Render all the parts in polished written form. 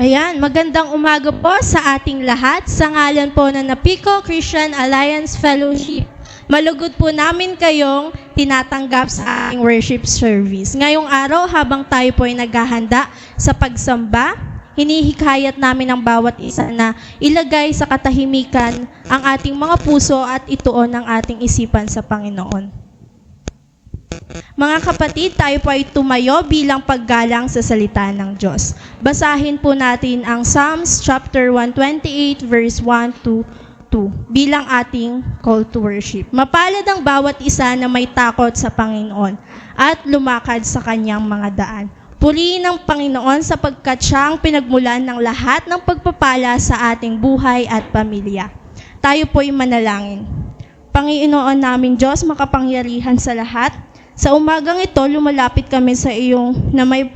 Ayan, magandang umaga po sa ating lahat. Sa ngalan po ng Napico Christian Alliance Fellowship, malugod po namin kayong tinatanggap sa ating worship service. Ngayong araw, habang tayo po ay naghahanda sa pagsamba, hinihikayat namin ang bawat isa na ilagay sa katahimikan ang ating mga puso at ituon ang ating isipan sa Panginoon. Mga kapatid, tayo po ay tumayo bilang paggalang sa salita ng Diyos. Basahin po natin ang Psalms chapter 128 verse 1 to 2 bilang ating call to worship. Mapalad ang bawat isa na may takot sa Panginoon at lumakad sa kanyang mga daan. Purihin ang Panginoon sapagkat siya ang pinagmulan ng lahat ng pagpapala sa ating buhay at pamilya. Tayo po ay manalangin. Panginoon namin Diyos, makapangyarihan sa lahat, sa umagang ito, lumalapit kami sa iyong na may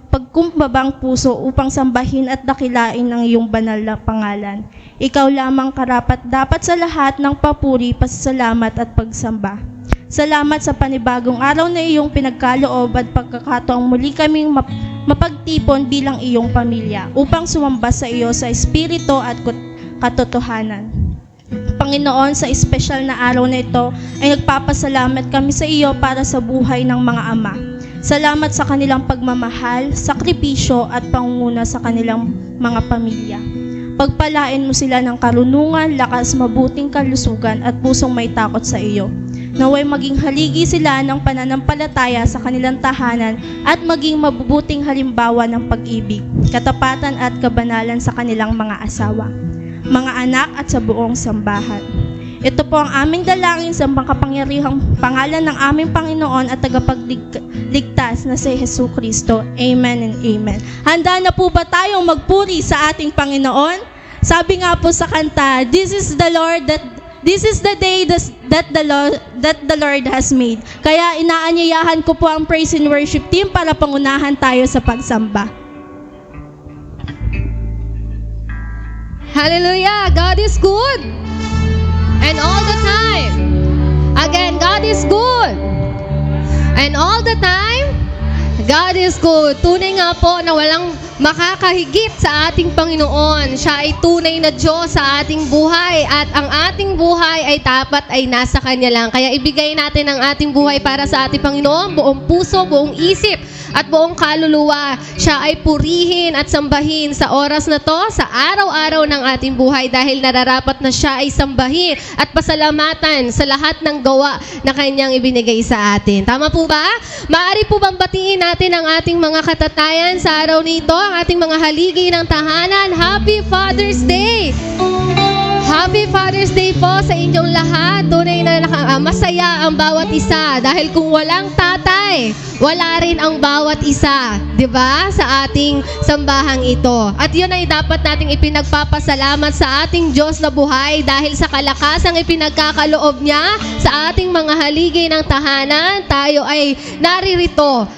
pagkumbabang puso upang sambahin at dakilain ang iyong banal na pangalan. Ikaw lamang karapat dapat sa lahat ng papuri, pasasalamat at pagsamba. Salamat sa panibagong araw na iyong pinagkaloob at pagkakataong muli kaming mapagtipon bilang iyong pamilya upang sumamba sa iyo sa espiritu at katotohanan. Panginoon, sa espesyal na araw na ito ay nagpapasalamat kami sa iyo para sa buhay ng mga ama. Salamat sa kanilang pagmamahal, sakripisyo at pangunguna sa kanilang mga pamilya. Pagpalain mo sila ng karunungan, lakas, mabuting kalusugan at pusong may takot sa iyo. Naway maging haligi sila ng pananampalataya sa kanilang tahanan at maging mabubuting halimbawa ng pag-ibig, katapatan at kabanalan sa kanilang mga asawa, mga anak at sa buong sambahan. Ito po ang aming dalangin sa makapangyarihang pangalan ng aming Panginoon at tagapagligtas na si Jesucristo. Amen and amen. Handa na po ba tayong magpuri sa ating Panginoon? Sabi nga po sa kanta, This is the day that the Lord has made. Kaya inaanyayahan ko po ang praise and worship team para pangunahan tayo sa pagsamba. Hallelujah! God is good! And all the time. Again, God is good. And all the time, God is good. Tunay nga po na walang makakahigit sa ating Panginoon. Siya ay tunay na Diyos sa ating buhay at ang ating buhay ay dapat ay nasa Kanya lang. Kaya ibigay natin ang ating buhay para sa ating Panginoon, buong puso, buong isip, at buong kaluluwa. Siya ay purihin at sambahin sa oras na to, sa araw-araw ng ating buhay dahil nararapat na siya ay sambahin at pasalamatan sa lahat ng gawa na kanyang ibinigay sa atin. Tama po ba? Maaari po bang batiin natin ang ating mga katatayan sa araw nito, ang ating mga haligi ng tahanan? Happy Father's Day! Happy Father's Day po sa inyong lahat. Tunay na masaya ang bawat isa dahil kung walang tatay, wala rin ang bawat isa, 'di ba? Sa ating sambahang ito. At 'yun ay dapat nating ipinagpapasalamat sa ating Diyos na buhay dahil sa kalakasang ipinagkakaloob niya sa ating mga haligi ng tahanan, tayo ay naririto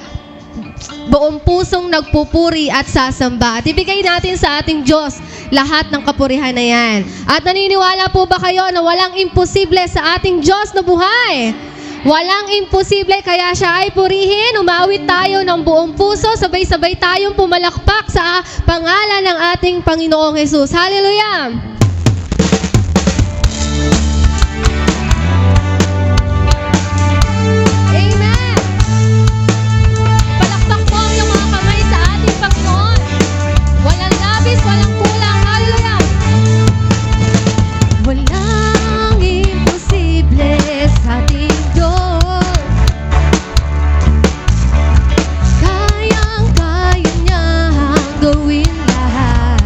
buong pusong nagpupuri at sasamba. At ibigay natin sa ating Diyos lahat ng kapurihan na yan. At naniniwala po ba kayo na walang imposible sa ating Diyos na buhay? Walang imposible, kaya siya ay purihin. Umawit tayo ng buong puso, sabay-sabay tayong pumalakpak sa pangalan ng ating Panginoong Jesus. Hallelujah! Walang kulang. Hallelujah! Walang imposible sa ating Diyos. Kayang-kaya niyang gawin lahat.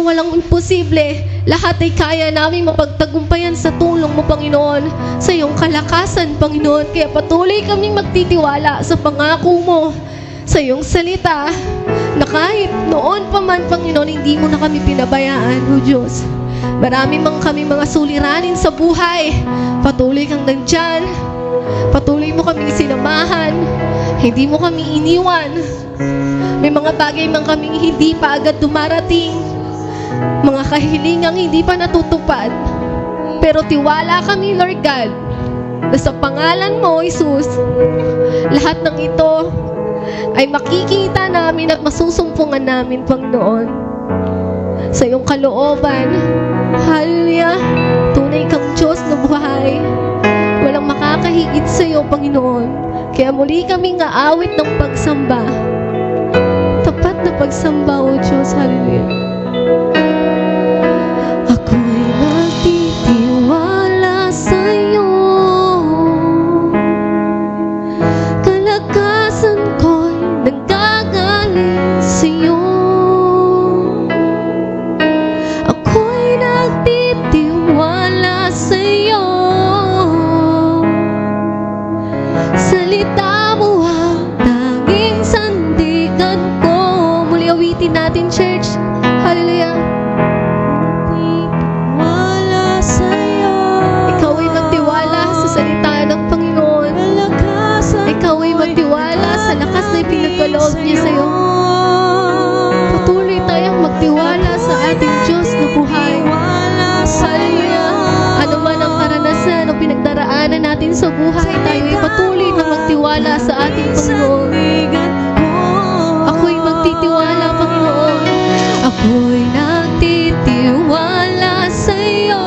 walang imposible. Lahat ay kaya namin mapagtagumpayan sa tulong mo, Panginoon. Sa iyong kalakasan, Panginoon. Kaya patuloy kaming magtitiwala sa pangako mo, sa iyong salita, na kahit noon pa man, Panginoon, hindi mo na kami pinabayaan, O Diyos. Marami mang kami mga suliranin sa buhay. Patuloy kang nandyan. Patuloy mo kami sinamahan. Hindi mo kami iniwan. May mga bagay man kaming hindi pa agad dumarating. Mga kahilingang hindi pa natutupad. Pero tiwala kami, Lord God, na sa pangalan mo, Jesus, lahat ng ito ay makikita namin at masusumpungan namin, Panginoon. Sa iyong kalooban. Hallelujah. Tunay kang Diyos na buhay. Walang makakahigit sa iyo, Panginoon. Kaya muli kaming aawit ng pagsamba. Tapat na pagsamba, O Diyos. Hallelujah. Ako'y nagtitiwala sa iyo. Kalakasan ko'y nanggagaling sa iyo. Ako'y nagtitiwala sa iyo. Salita mo ang tanging sandigan ko. Muli awitin natin, church. Hallelujah. Wala sa'yo. Ikaw ay magtiwala sa salita ng Panginoon. Ikaw ay magtiwala sa lakas na ipinagkaloob niya sa iyo. Patuloy tayong magtiwala sa ating Diyos na buhay. Hallelujah. Ano man ang karanasan o pinagdaraanan natin sa buhay, tayo ay patuloy na magtiwala sa ating Panginoon. Ako'y magtitiwala, Panginoon. Ako'y nagtitiwala sa iyo.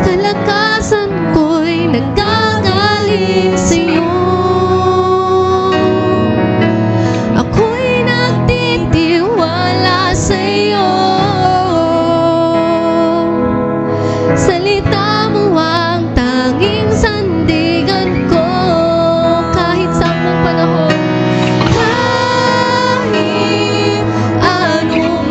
Kalakasan ko'y nanggagaling sa iyo. Ako'y nagtitiwala sa iyo. Salita mo ang tanging sandigan ko. Kahit sa anong panahon, kahit anong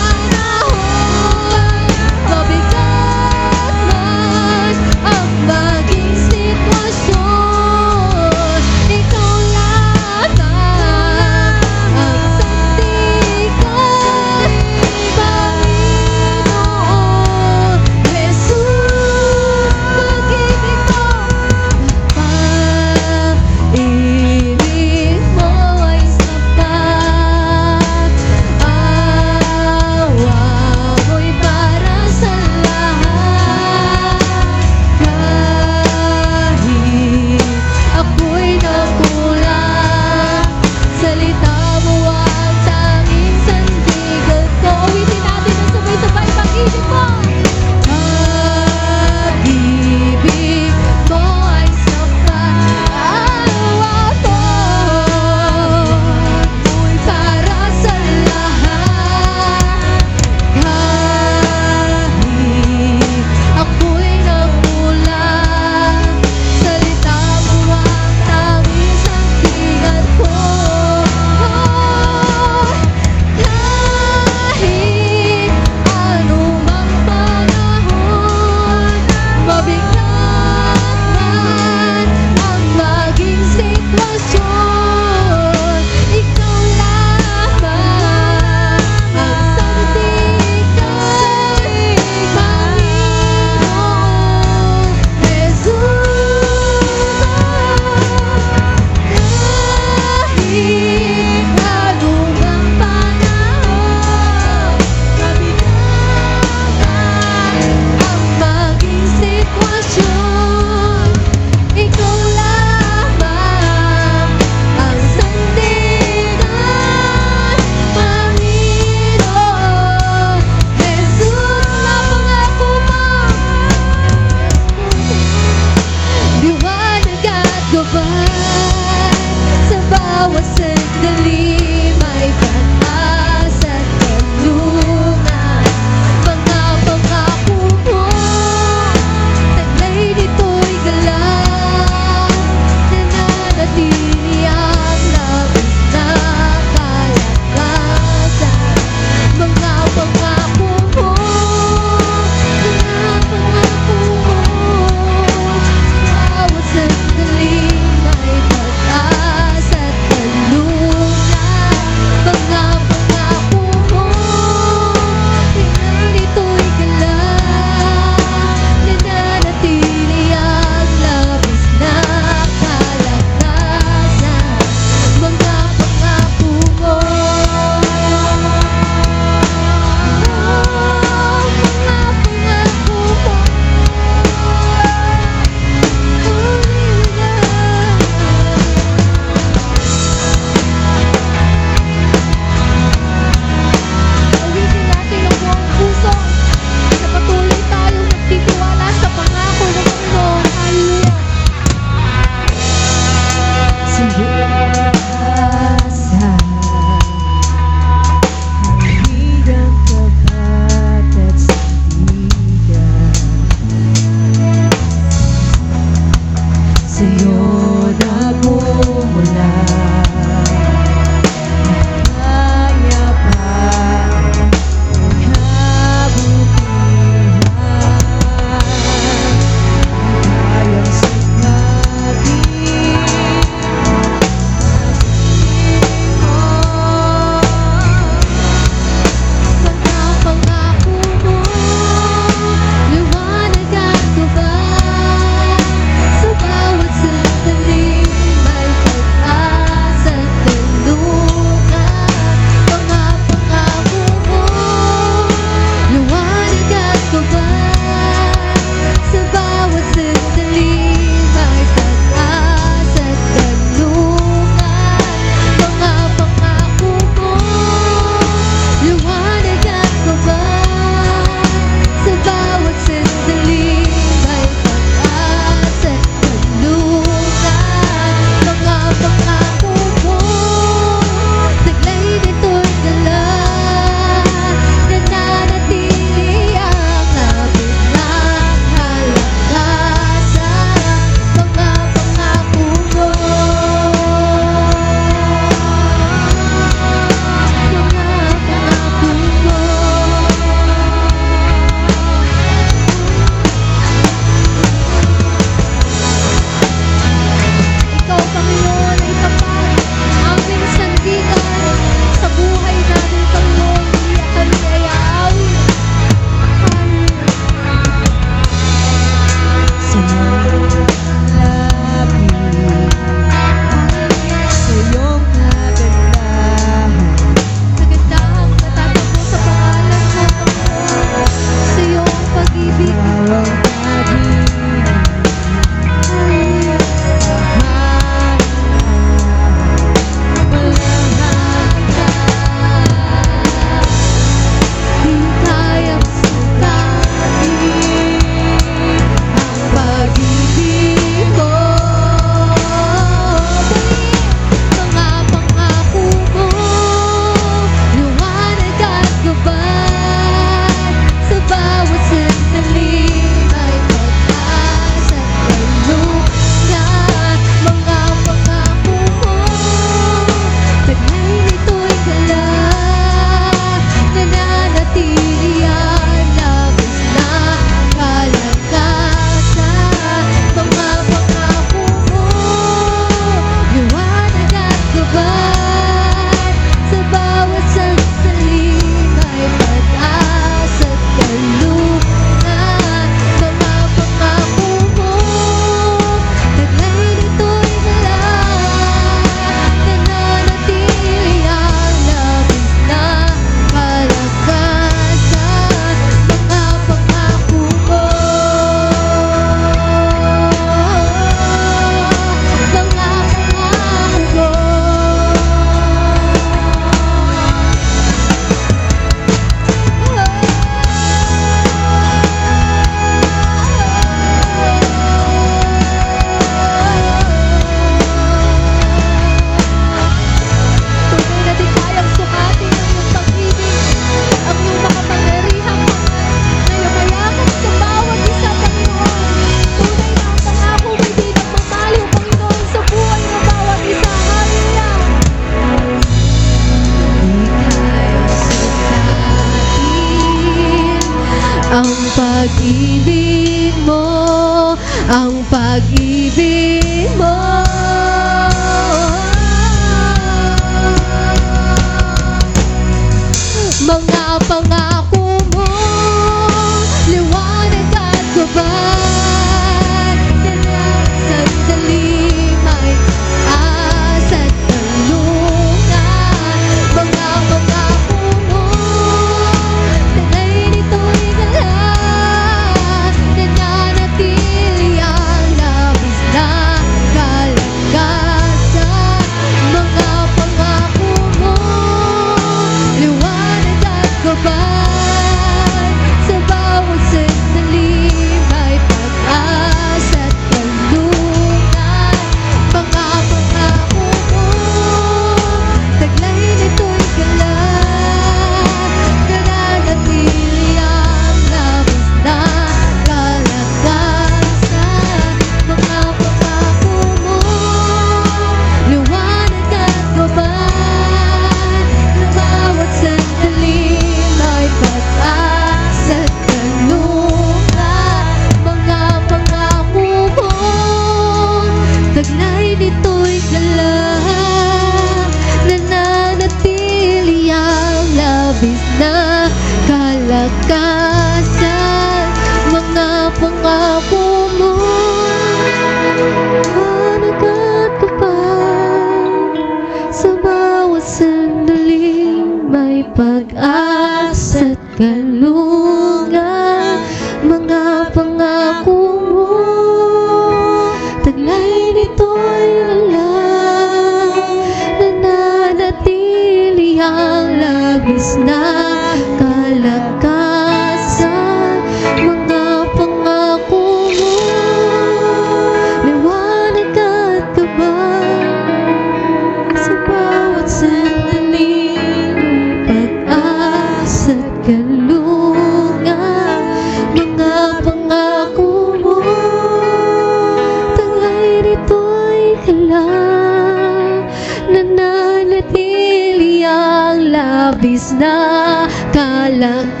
labis na kalakasan.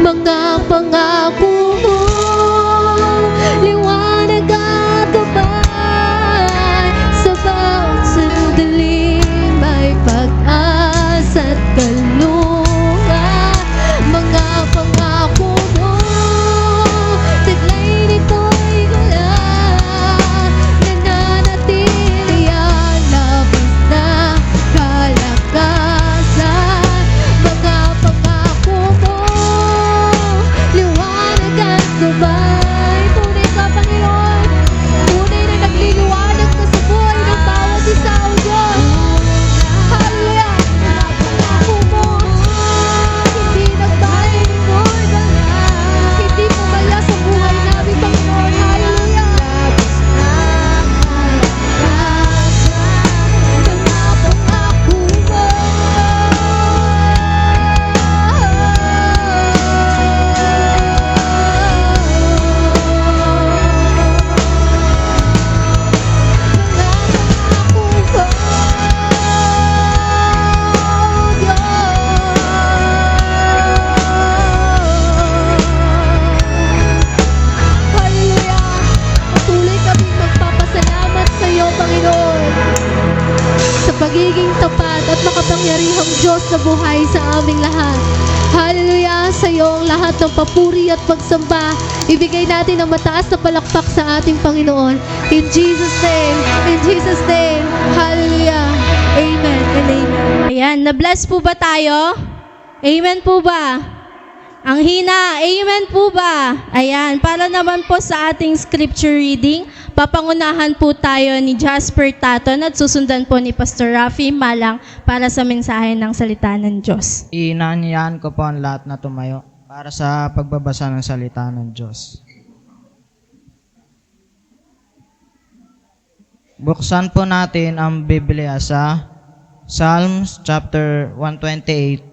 Mga pangako mo, liwanag at gabay. Sa bawat sandali may pag-asa at kalungan. Mga pangako mo, taglay nito'y gulang. Nananatili ang labis na kalakasan. Mga pangako mo, liwanag at gabay. Tunay ka, Panginoon. Tunay na nagliliwanag ka sa buhay ng bawat isa, O Diyos. Hallelujah! Mga pangako mo, hindi nagbabago. Hindi pumala sa buhay namin, Panginoon. Hallelujah! Mga pangako mo. Hallelujah! Patuloy kaming magpapasalamat sa iyo, Panginoon, sa pagiging tapat at makapangyarihang Diyos sa buhay sa aming lahat. Hallelujah! Sa iyo ang lahat ng papuri at pagsamba. Ibigay natin ang mataas na palakpak sa ating Panginoon. In Jesus' name, in Jesus' name. Hallelujah! Amen and amen. Ayan, na-bless po ba tayo? Amen po ba? Ang hina, amen po ba? Ayan, para naman po sa ating scripture reading, papangunahan po tayo ni Jasper Taton at susundan po ni Pastor Rafi Malang para sa mensahe ng salita ng Diyos. Inaanyayahan ko po ang lahat na tumayo para sa pagbabasa ng salita ng Diyos. Buksan po natin ang Biblia sa Psalms chapter 128,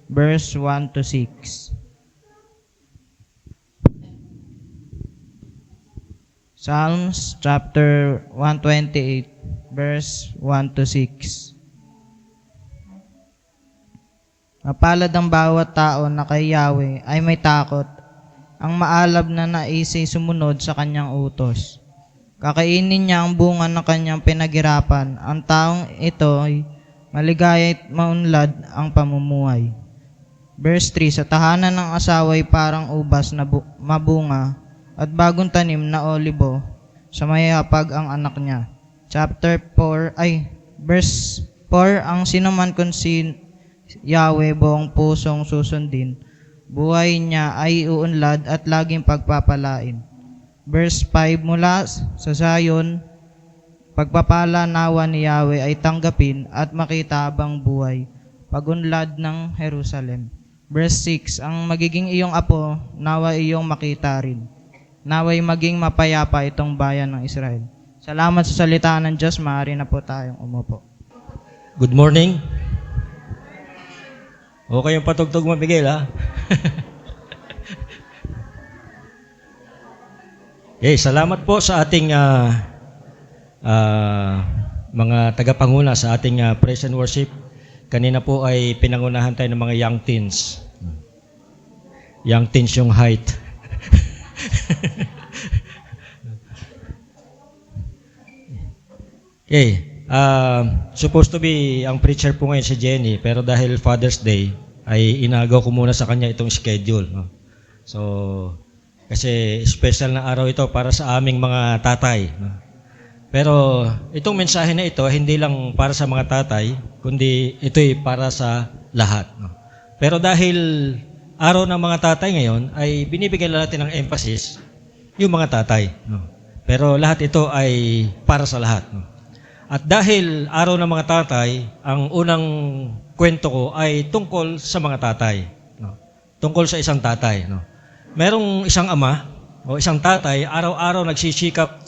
verse 1 to 6. Psalms chapter 128, verse 1 to 6. Mapalad ang bawat tao na kay Yahweh ay may takot, ang maalab na naisay sumunod sa kanyang utos. Kakainin niya ang bunga ng kanyang pinaghirapan. Ang taong ito ay maligaya at maunlad ang pamumuhay. Verse 3, sa tahanan ng asawa ay parang ubas na mabunga at bagong tanim na olibo sa mayapag ang anak niya. Verse 4, ang sinuman kung si Yahweh buong pusong susundin, buhay niya ay uunlad at laging pagpapalain. Verse 5, mula sa Zion, pagpapala nawa ni Yahweh ay tanggapin at makita habang buhay, pagunlad ng Jerusalem. Verse 6, ang magiging iyong apo, nawa iyong makita rin. Naway maging mapayapa itong bayan ng Israel. Salamat sa salita ng Diyos, maaari na po tayong umupo. Good morning. Okay yung patugtog mo, Miguel, ha? Okay, salamat po sa ating mga tagapanguna sa ating praise and worship. Kanina po ay pinangunahan tayo ng mga young teens. Young teens yung height. Okay, supposed to be ang preacher po ngayon si Jenny, pero dahil Father's Day, ay inagaw ko muna sa kanya itong schedule. No? So, kasi special na araw ito para sa aming mga tatay. No? Pero itong mensahe na ito, hindi lang para sa mga tatay, kundi ito'y para sa lahat. No? Pero dahil araw ng mga tatay ngayon, ay binibigyan natin ng emphasis yung mga tatay. No? Pero lahat ito ay para sa lahat. No? At dahil araw ng mga tatay, ang unang kwento ko ay tungkol sa mga tatay. No? Tungkol sa isang tatay. No? Merong isang ama o isang tatay, araw-araw nagsisikap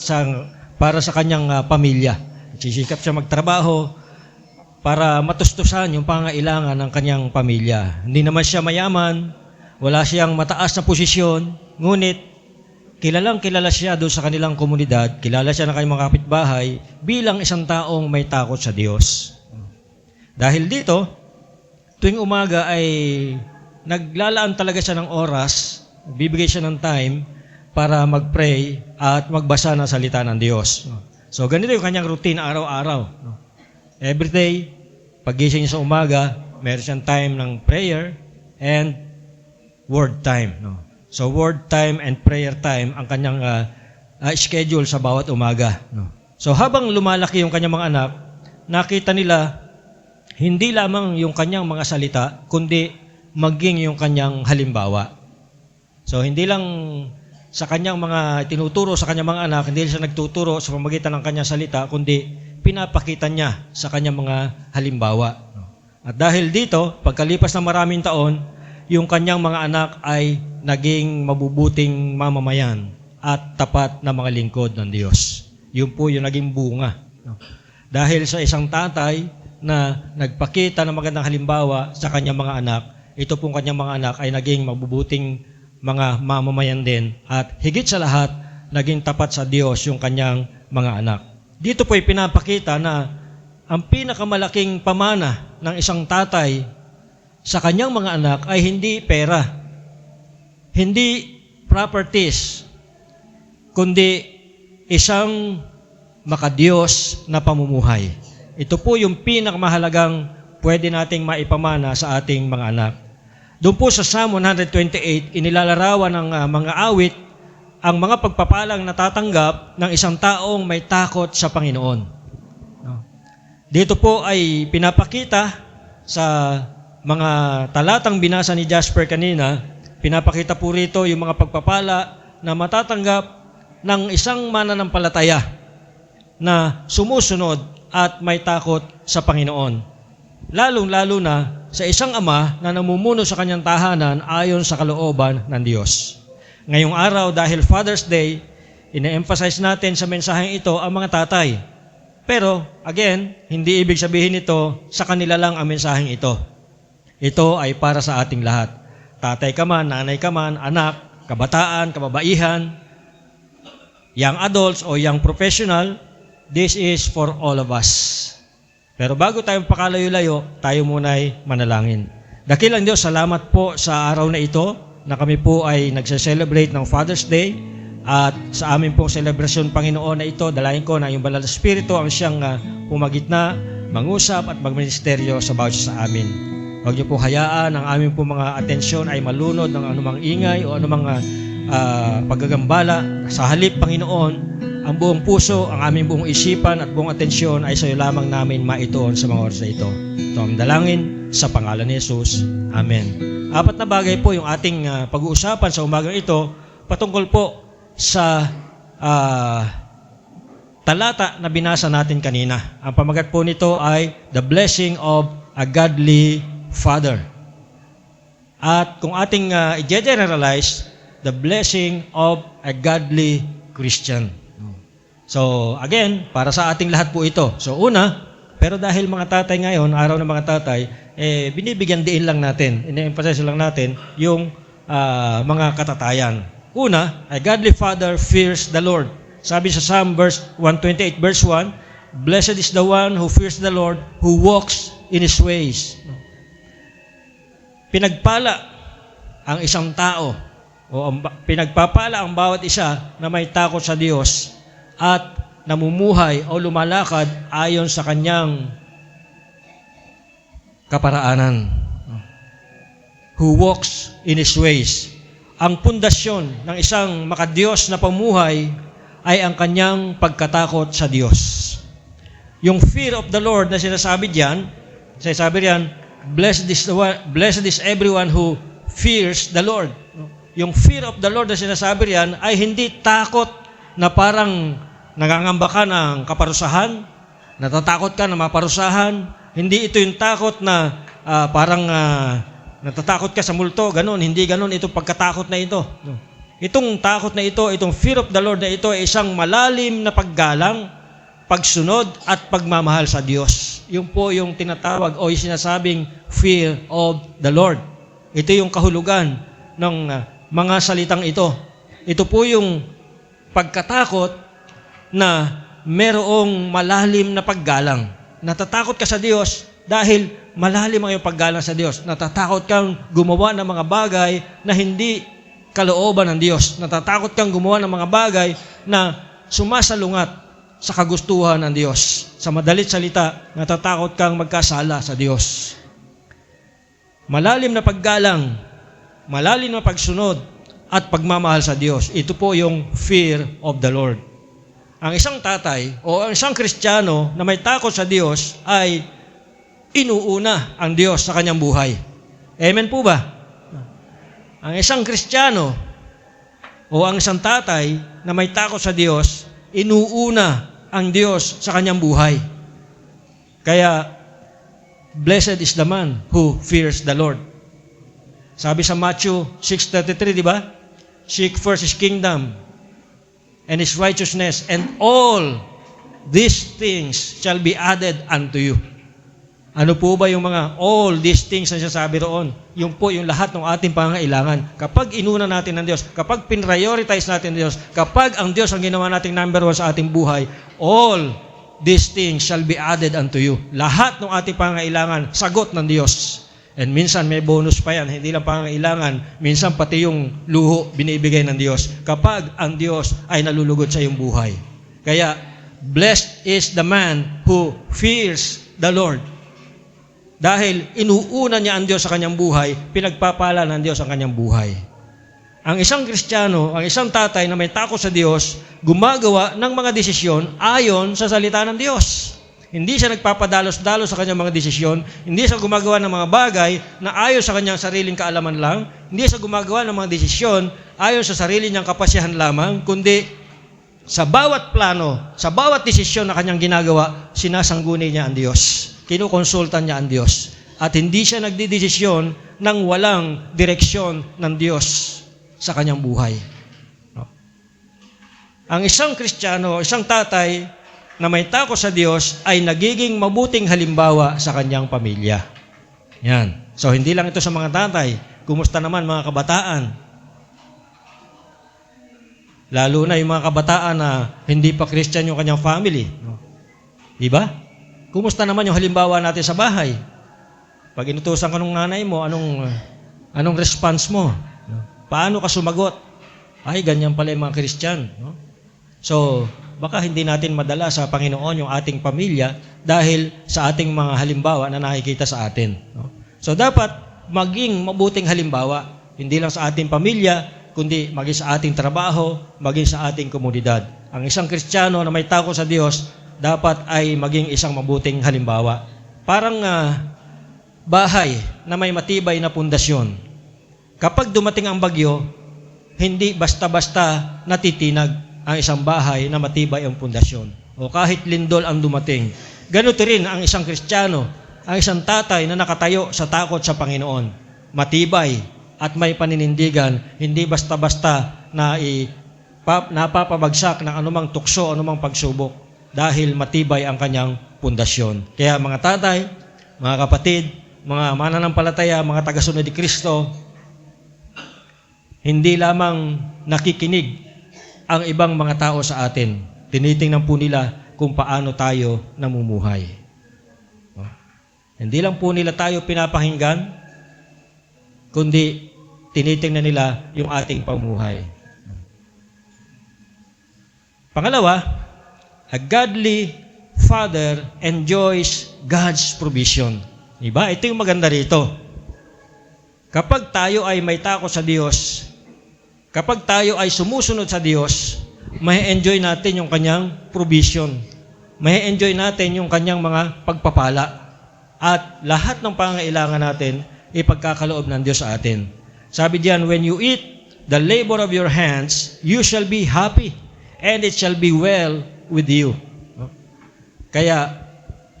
para sa kanyang pamilya. Nagsisikap siya magtrabaho para matustusan yung pangailangan ng kanyang pamilya. Hindi naman siya mayaman, wala siyang mataas na posisyon, ngunit kilala siya doon sa kanilang komunidad, kilala siya ng kanyang mga kapitbahay bilang isang taong may takot sa Diyos. Dahil dito, tuwing umaga ay naglalaan talaga siya ng oras, bibigay siya ng time para mag-pray at magbasa ng salita ng Diyos. So, ganito yung kanyang routine araw-araw. Every day, pagising niya sa umaga, meron siyang time ng prayer and word time. So, word time and prayer time ang kanyang schedule sa bawat umaga. So, habang lumalaki yung kanyang mga anak, nakita nila hindi lamang yung kanyang mga salita, kundi maging yung kanyang halimbawa. So, hindi lang sa kanyang mga tinuturo sa kanyang mga anak, hindi siya nagtuturo sa pamamagitan ng kanyang salita, kundi pinapakita niya sa kanyang mga halimbawa. At dahil dito, pagkalipas ng maraming taon, yung kanyang mga anak ay naging mabubuting mamamayan at tapat na mga lingkod ng Diyos. Yun po yung naging bunga. Dahil sa isang tatay na nagpakita ng magandang halimbawa sa kanyang mga anak, ito pong kanyang mga anak ay naging mabubuting mga mamamayan din at higit sa lahat, naging tapat sa Diyos yung kanyang mga anak. Dito po ay pinapakita na ang pinakamalaking pamana ng isang tatay sa kanyang mga anak ay hindi pera, hindi properties, kundi isang makadiyos na pamumuhay. Ito po yung pinakamahalagang pwede nating maipamana sa ating mga anak. Doon po sa Psalm 128, inilalarawan ng mga awit ang mga pagpapalang natatanggap ng isang taong may takot sa Panginoon. Dito po ay pinapakita sa mga talatang binasa ni Jasper kanina, pinapakita po rito yung mga pagpapala na matatanggap ng isang mananampalataya na sumusunod at may takot sa Panginoon. Lalong-lalo na sa isang ama na namumuno sa kanyang tahanan ayon sa kalooban ng Diyos. Ngayong araw, dahil Father's Day, ine-emphasize natin sa mensaheng ito ang mga tatay. Pero, again, hindi ibig sabihin ito sa kanila lang ang mensaheng ito. Ito ay para sa ating lahat. Tatay ka man, nanay ka man, anak, kabataan, kababaihan, young adults o young professional, this is for all of us. Pero bago tayo pakalayo-layo, tayo muna ay manalangin. Dakilang Diyos, salamat po sa araw na ito na kami po ay nagse-celebrate ng Father's Day at sa amin pong selebrasyon, Panginoon, na ito, dalayan ko na yung Banal na Espiritu ang siyang pumagitna, mangusap at magministeryo sa bawat sa amin. Huwag niyo po hayaan ang aming po mga atensyon ay malunod ng anumang ingay o anumang paggagambala. Sa halip, Panginoon, ang buong puso, ang aming buong isipan at buong atensyon ay sa iyo lamang namin maituon sa mga oras na ito. Ito ang dalangin sa pangalan ni Jesus. Amen. 4 na bagay po yung ating pag-uusapan sa umagang ito patungkol po sa talata na binasa natin kanina. Ang pamagat po nito ay The Blessing of a Godly Father. At kung ating i-generalize, The Blessing of a Godly Christian. So, again, para sa ating lahat po ito. So, una, pero dahil mga tatay ngayon, araw ng mga tatay, binibigyan diin lang natin, ine-emphasize lang natin yung mga katatayan. Una, a godly father fears the Lord. Sabi sa Psalm 128 verse 1, Blessed is the one who fears the Lord, who walks in His ways. Pinagpala ang isang tao, o pinagpapala ang bawat isa na may takot sa Diyos at namumuhay o lumalakad ayon sa kanyang kaparaanan. Who walks in His ways. Ang pundasyon ng isang makadiyos na pamuhay ay ang kanyang pagkatakot sa Diyos. Yung fear of the Lord na sinasabi diyan, blessed is everyone who fears the Lord. Yung fear of the Lord na sinasabi riyan ay hindi takot na parang nangangamba ka ng kaparusahan, natatakot ka na maparusahan. Hindi ito yung takot na parang natatakot ka sa multo, ganun. Hindi ganun itong pagkatakot na ito. Itong takot na ito, itong fear of the Lord na ito ay isang malalim na paggalang, pagsunod at pagmamahal sa Diyos. Yung po yung tinatawag o yung sinasabing fear of the Lord. Ito yung kahulugan ng mga salitang ito. Ito po yung pagkatakot na merong malalim na paggalang. Natatakot ka sa Diyos Dahil malalim ang iyong paggalang sa Diyos. Natatakot kang gumawa ng mga bagay na hindi kalooban ng Diyos. Natatakot kang gumawa ng mga bagay na sumasalungat sa kagustuhan ng Diyos. Sa madalit salita, natatakot kang magkasala sa Diyos. Malalim na paggalang, malalim na pagsunod, at pagmamahal sa Diyos. Ito po yung fear of the Lord. Ang isang tatay o ang isang Kristiyano na may takot sa Diyos ay inuuna ang Diyos sa kanyang buhay. Amen po ba? Ang isang Kristiyano o ang isang tatay na may takot sa Diyos, inuuna ang Diyos sa kanyang buhay. Kaya, blessed is the man who fears the Lord. Sabi sa Matthew 6:33, di ba? Seek first His kingdom and His righteousness, and all these things shall be added unto you. Ano po ba yung mga all these things na sinasabi roon? Yung po yung lahat ng ating pangangailangan. Kapag inuna natin ng Diyos, kapag pinrioritize natin ng Diyos, kapag ang Diyos ang ginawa nating number one sa ating buhay, all these things shall be added unto you. Lahat ng ating pangangailangan, sagot ng Diyos. And minsan may bonus pa yan, hindi lang pangangailangan, minsan pati yung luho binibigay ng Diyos kapag ang Diyos ay nalulugod sa iyong buhay. Kaya, blessed is the man who fears the Lord. Dahil inuuna niya ang Diyos sa kanyang buhay, pinagpapala ng Diyos ang kanyang buhay. Ang isang Kristiyano, ang isang tatay na may takot sa Diyos, gumagawa ng mga desisyon ayon sa salita ng Diyos. Hindi siya nagpapadalos-dalos sa kanyang mga desisyon, hindi siya gumagawa ng mga bagay na ayon sa kanyang sariling kaalaman lang, hindi siya gumagawa ng mga desisyon ayon sa sarili niyang kapasyahan lamang, kundi sa bawat plano, sa bawat desisyon na kanyang ginagawa, sinasangguni niya ang Diyos. Kinukonsultan niya ang Diyos. At hindi siya nagdidesisyon ng walang direksyon ng Diyos sa kanyang buhay. No? Ang isang Kristiyano, isang tatay na may takot sa Diyos ay nagiging mabuting halimbawa sa kanyang pamilya. Yan. So, hindi lang ito sa mga tatay. Kumusta naman mga kabataan? Lalo na yung mga kabataan na hindi pa Christian yung kanyang family. No? Diba? Kumusta naman yung halimbawa natin sa bahay? Pag inutusan ka ng nanay mo, anong response mo? No? Paano ka sumagot? Ay, ganyan pala yung mga Christian. No? So, baka hindi natin madala sa Panginoon yung ating pamilya dahil sa ating mga halimbawa na nakikita sa atin. No? So, dapat maging mabuting halimbawa, hindi lang sa ating pamilya, kundi maging sa ating trabaho, maging sa ating komunidad. Ang isang Kristiyano na may takot sa Diyos, dapat ay maging isang mabuting halimbawa. Parang bahay na may matibay na pundasyon. Kapag dumating ang bagyo, hindi basta-basta natitinag ang isang bahay na matibay ang pundasyon. O kahit lindol ang dumating. Ganito rin ang isang Kristiyano, ang isang tatay na nakatayo sa takot sa Panginoon. Matibay at may paninindigan, hindi basta-basta na napapabagsak ng anumang tukso, anumang pagsubok, dahil matibay ang kanyang pundasyon. Kaya mga tatay, mga kapatid, mga mananampalataya, mga tagasunod ni Kristo, hindi lamang nakikinig ang ibang mga tao sa atin. Tinitingnan po nila kung paano tayo namumuhay. No? Hindi lang po nila tayo pinapakinggan, kundi tinitingnan nila yung ating pamuhay. Pangalawa, a godly father enjoys God's provision. Diba? Ito yung maganda rito. Kapag tayo ay may takot sa Diyos, kapag tayo ay sumusunod sa Diyos, may enjoy natin yung kanyang provision. May enjoy natin yung kanyang mga pagpapala. At lahat ng pangangailangan natin, ipagkakaloob ng Diyos sa atin. Sabi diyan, when you eat the labor of your hands, you shall be happy, and it shall be well with you. No? Kaya,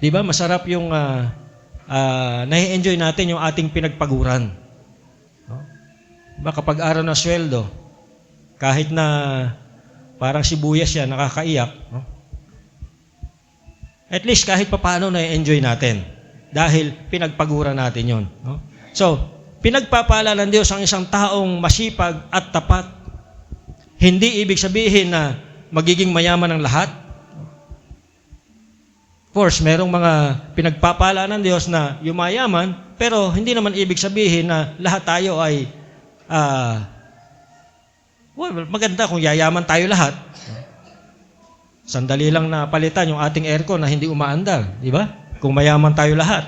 di ba, masarap yung nai-enjoy natin yung ating pinagpaguran. No? Diba, kapag araw na sweldo, kahit na parang sibuyas yan, nakakaiyak, no? At least kahit papaano na-enjoy natin dahil pinagpaguran natin yon. No? So, pinagpapala ng Diyos ang isang taong masipag at tapat. Hindi ibig sabihin na magiging mayaman ang lahat. course, merong mga pinagpapala ng Diyos na yumayaman, pero hindi naman ibig sabihin na lahat tayo ay maganda kung yayaman tayo lahat. Sandali lang na palitan yung ating aircon na hindi umaandar, di ba? Kung mayaman tayo lahat.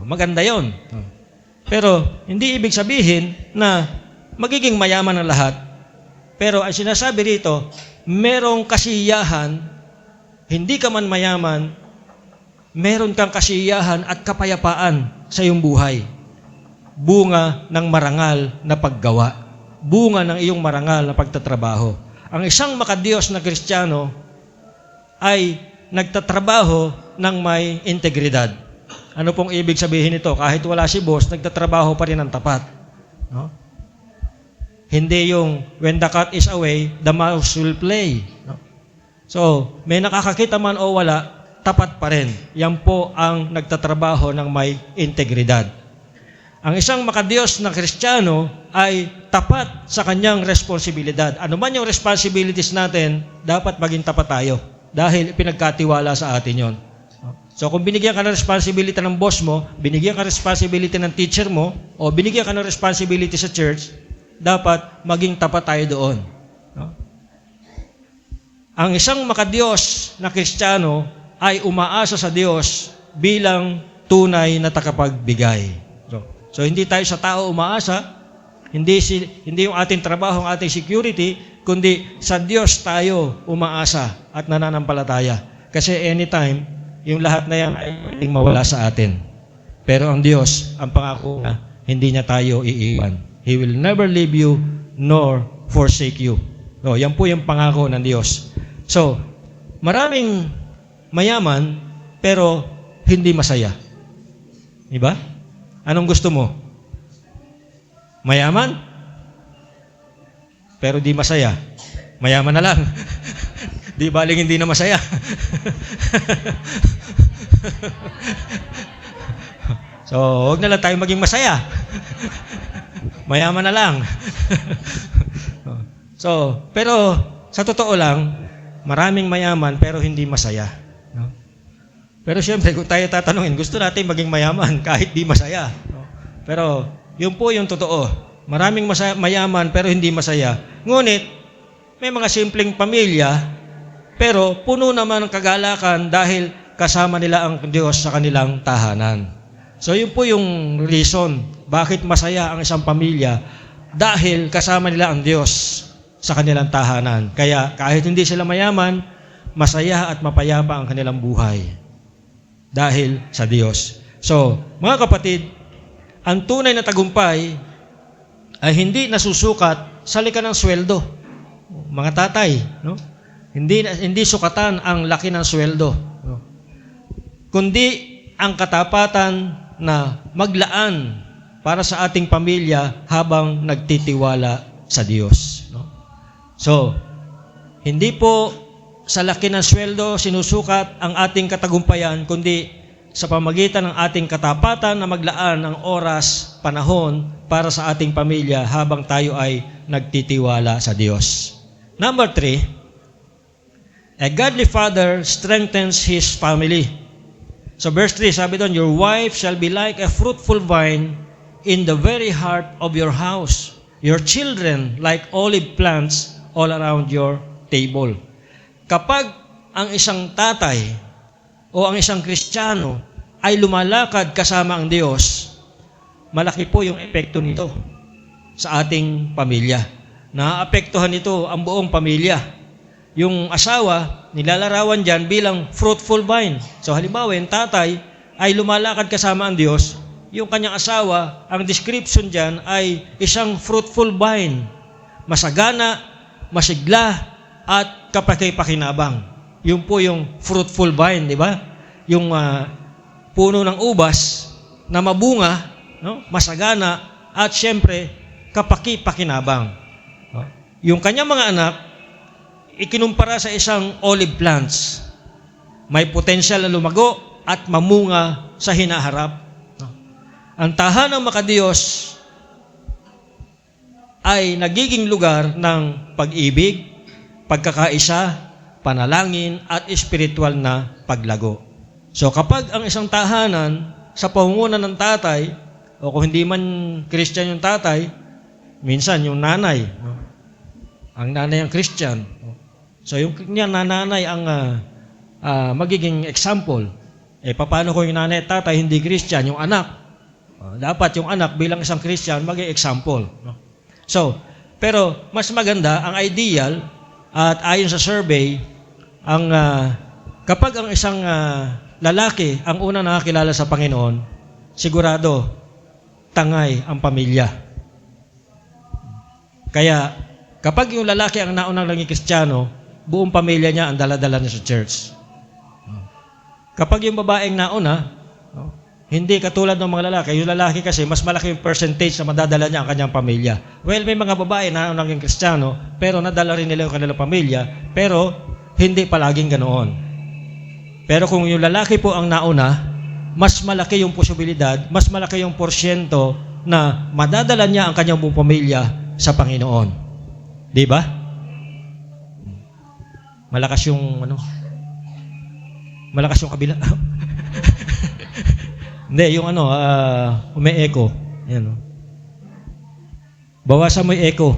Maganda yon. Pero hindi ibig sabihin na magiging mayaman ang lahat. Pero ang sinasabi rito, merong kasiyahan, hindi ka man mayaman, meron kang kasiyahan at kapayapaan sa iyong buhay. Bunga ng marangal na paggawa. Bunga ng iyong marangal na pagtatrabaho. Ang isang makadiyos na Kristiyano ay nagtatrabaho ng may integridad. Ano pong ibig sabihin nito? Kahit wala si boss, nagtatrabaho pa rin ng tapat. No? Hindi yung when the cat is away, the mouse will play. No? So, may nakakakita man o wala, tapat pa rin. Yan po ang nagtatrabaho ng may integridad. Ang isang makadiyos na Kristiyano ay tapat sa kanyang responsibilidad. Ano man yung responsibilities natin, dapat maging tapat tayo. Dahil pinagkatiwala sa atin yon. So kung binigyan ka ng responsibility ng boss mo, binigyan ka ng responsibility ng teacher mo, o binigyan ka ng responsibility sa church, dapat maging tapat tayo doon. No? Ang isang makadiyos na Kristiyano ay umaasa sa Diyos bilang tunay na tagapagbigay. So hindi tayo sa tao umaasa, hindi yung ating trabaho, ang ating security, kundi sa Diyos tayo umaasa at nananampalataya. Kasi anytime, yung lahat na yan ay pwedeng mawala sa atin. Pero ang Diyos, ang pangako na, hindi niya tayo iiwan. He will never leave you nor forsake you. So, yan po yung pangako ng Diyos. So, maraming mayaman, pero hindi masaya. Diba? Anong gusto mo? Mayaman? Pero di masaya. Mayaman na lang. Di baling hindi na masaya. So, huwag na lang tayo maging masaya. Mayaman na lang. So, pero sa totoo lang, maraming mayaman pero hindi masaya. No? Pero siyempre, kung tayo tatanungin, gusto natin maging mayaman kahit di masaya. No? Pero yun po yung totoo. Maraming mayaman pero hindi masaya. Ngunit, may mga simpleng pamilya, pero puno naman ng kagalakan dahil kasama nila ang Diyos sa kanilang tahanan. So yun po yung reason bakit masaya ang isang pamilya, dahil kasama nila ang Diyos sa kanilang tahanan. Kaya kahit hindi sila mayaman, masaya at mapayapa ang kanilang buhay dahil sa Diyos. So, mga kapatid, ang tunay na tagumpay ay hindi nasusukat sa likan ng sweldo. Mga tatay, no? Hindi sukatan ang laki ng sweldo, no? Kundi ang katapatan na maglaan para sa ating pamilya habang nagtitiwala sa Diyos, no? So, hindi po sa laki ng sweldo sinusukat ang ating katagumpayan, kundi sa pamagitan ng ating katapatan na maglaan ng oras, panahon para sa ating pamilya habang tayo ay nagtitiwala sa Diyos. Number 3, a godly father strengthens his family. So verse 3, sabi doon, your wife shall be like a fruitful vine in the very heart of your house. Your children like olive plants all around your table. Kapag ang isang tatay o ang isang Kristiyano ay lumalakad kasama ang Diyos, malaki po yung epekto nito sa ating pamilya. Naaapektuhan nito ang buong pamilya. Yung asawa, nilalarawan dyan bilang fruitful vine. So halimbawa, yung tatay ay lumalakad kasama ang Diyos, yung kanyang asawa, ang description dyan ay isang fruitful vine. Masagana, masigla, at kapaki-pakinabang. Yun po yung fruitful vine, di ba? Yung puno ng ubas na mabunga, no? Masagana, at syempre, kapaki-pakinabang. No? Yung kanyang mga anak, ikinumpara sa isang olive plants. May potensyal na lumago at mamunga sa hinaharap. No? Ang tahanang makadiyos ay nagiging lugar ng pag-ibig, pagkakaisa, panalangin, at espiritual na paglago. So kapag ang isang tahanan sa pangunguna ng tatay, o kung hindi man Christian yung tatay, minsan yung nanay, no? Ang nanay ang Christian. No? So yung nanay ang magiging example. Paano kung yung nanay at tatay hindi Christian, yung anak? Dapat yung anak bilang isang Christian maging example. No? So, pero mas maganda, ang ideal, at ayon sa survey, kapag ang isang lalaki ang una nakakilala sa Panginoon, sigurado, tangay ang pamilya. Kaya, kapag yung lalaki ang naunang naging Kristiyano, buong pamilya niya ang dala-dala niya sa church. Kapag yung babaeng nauna, hindi katulad ng mga lalaki. Yung lalaki kasi, mas malaki yung percentage na madadala niya ang kanyang pamilya. Well, may mga babae na naging Kristiyano, pero nadala rin nila yung kanilang pamilya, pero hindi palaging ganoon. Pero kung yung lalaki po ang nauna, mas malaki yung posibilidad, mas malaki yung porsyento na madadala niya ang kanyang buong pamilya sa Panginoon. Di ba? Malakas yung, malakas yung kabila. Hindi, yung umi-echo. Ayan, bawasan mo yung echo.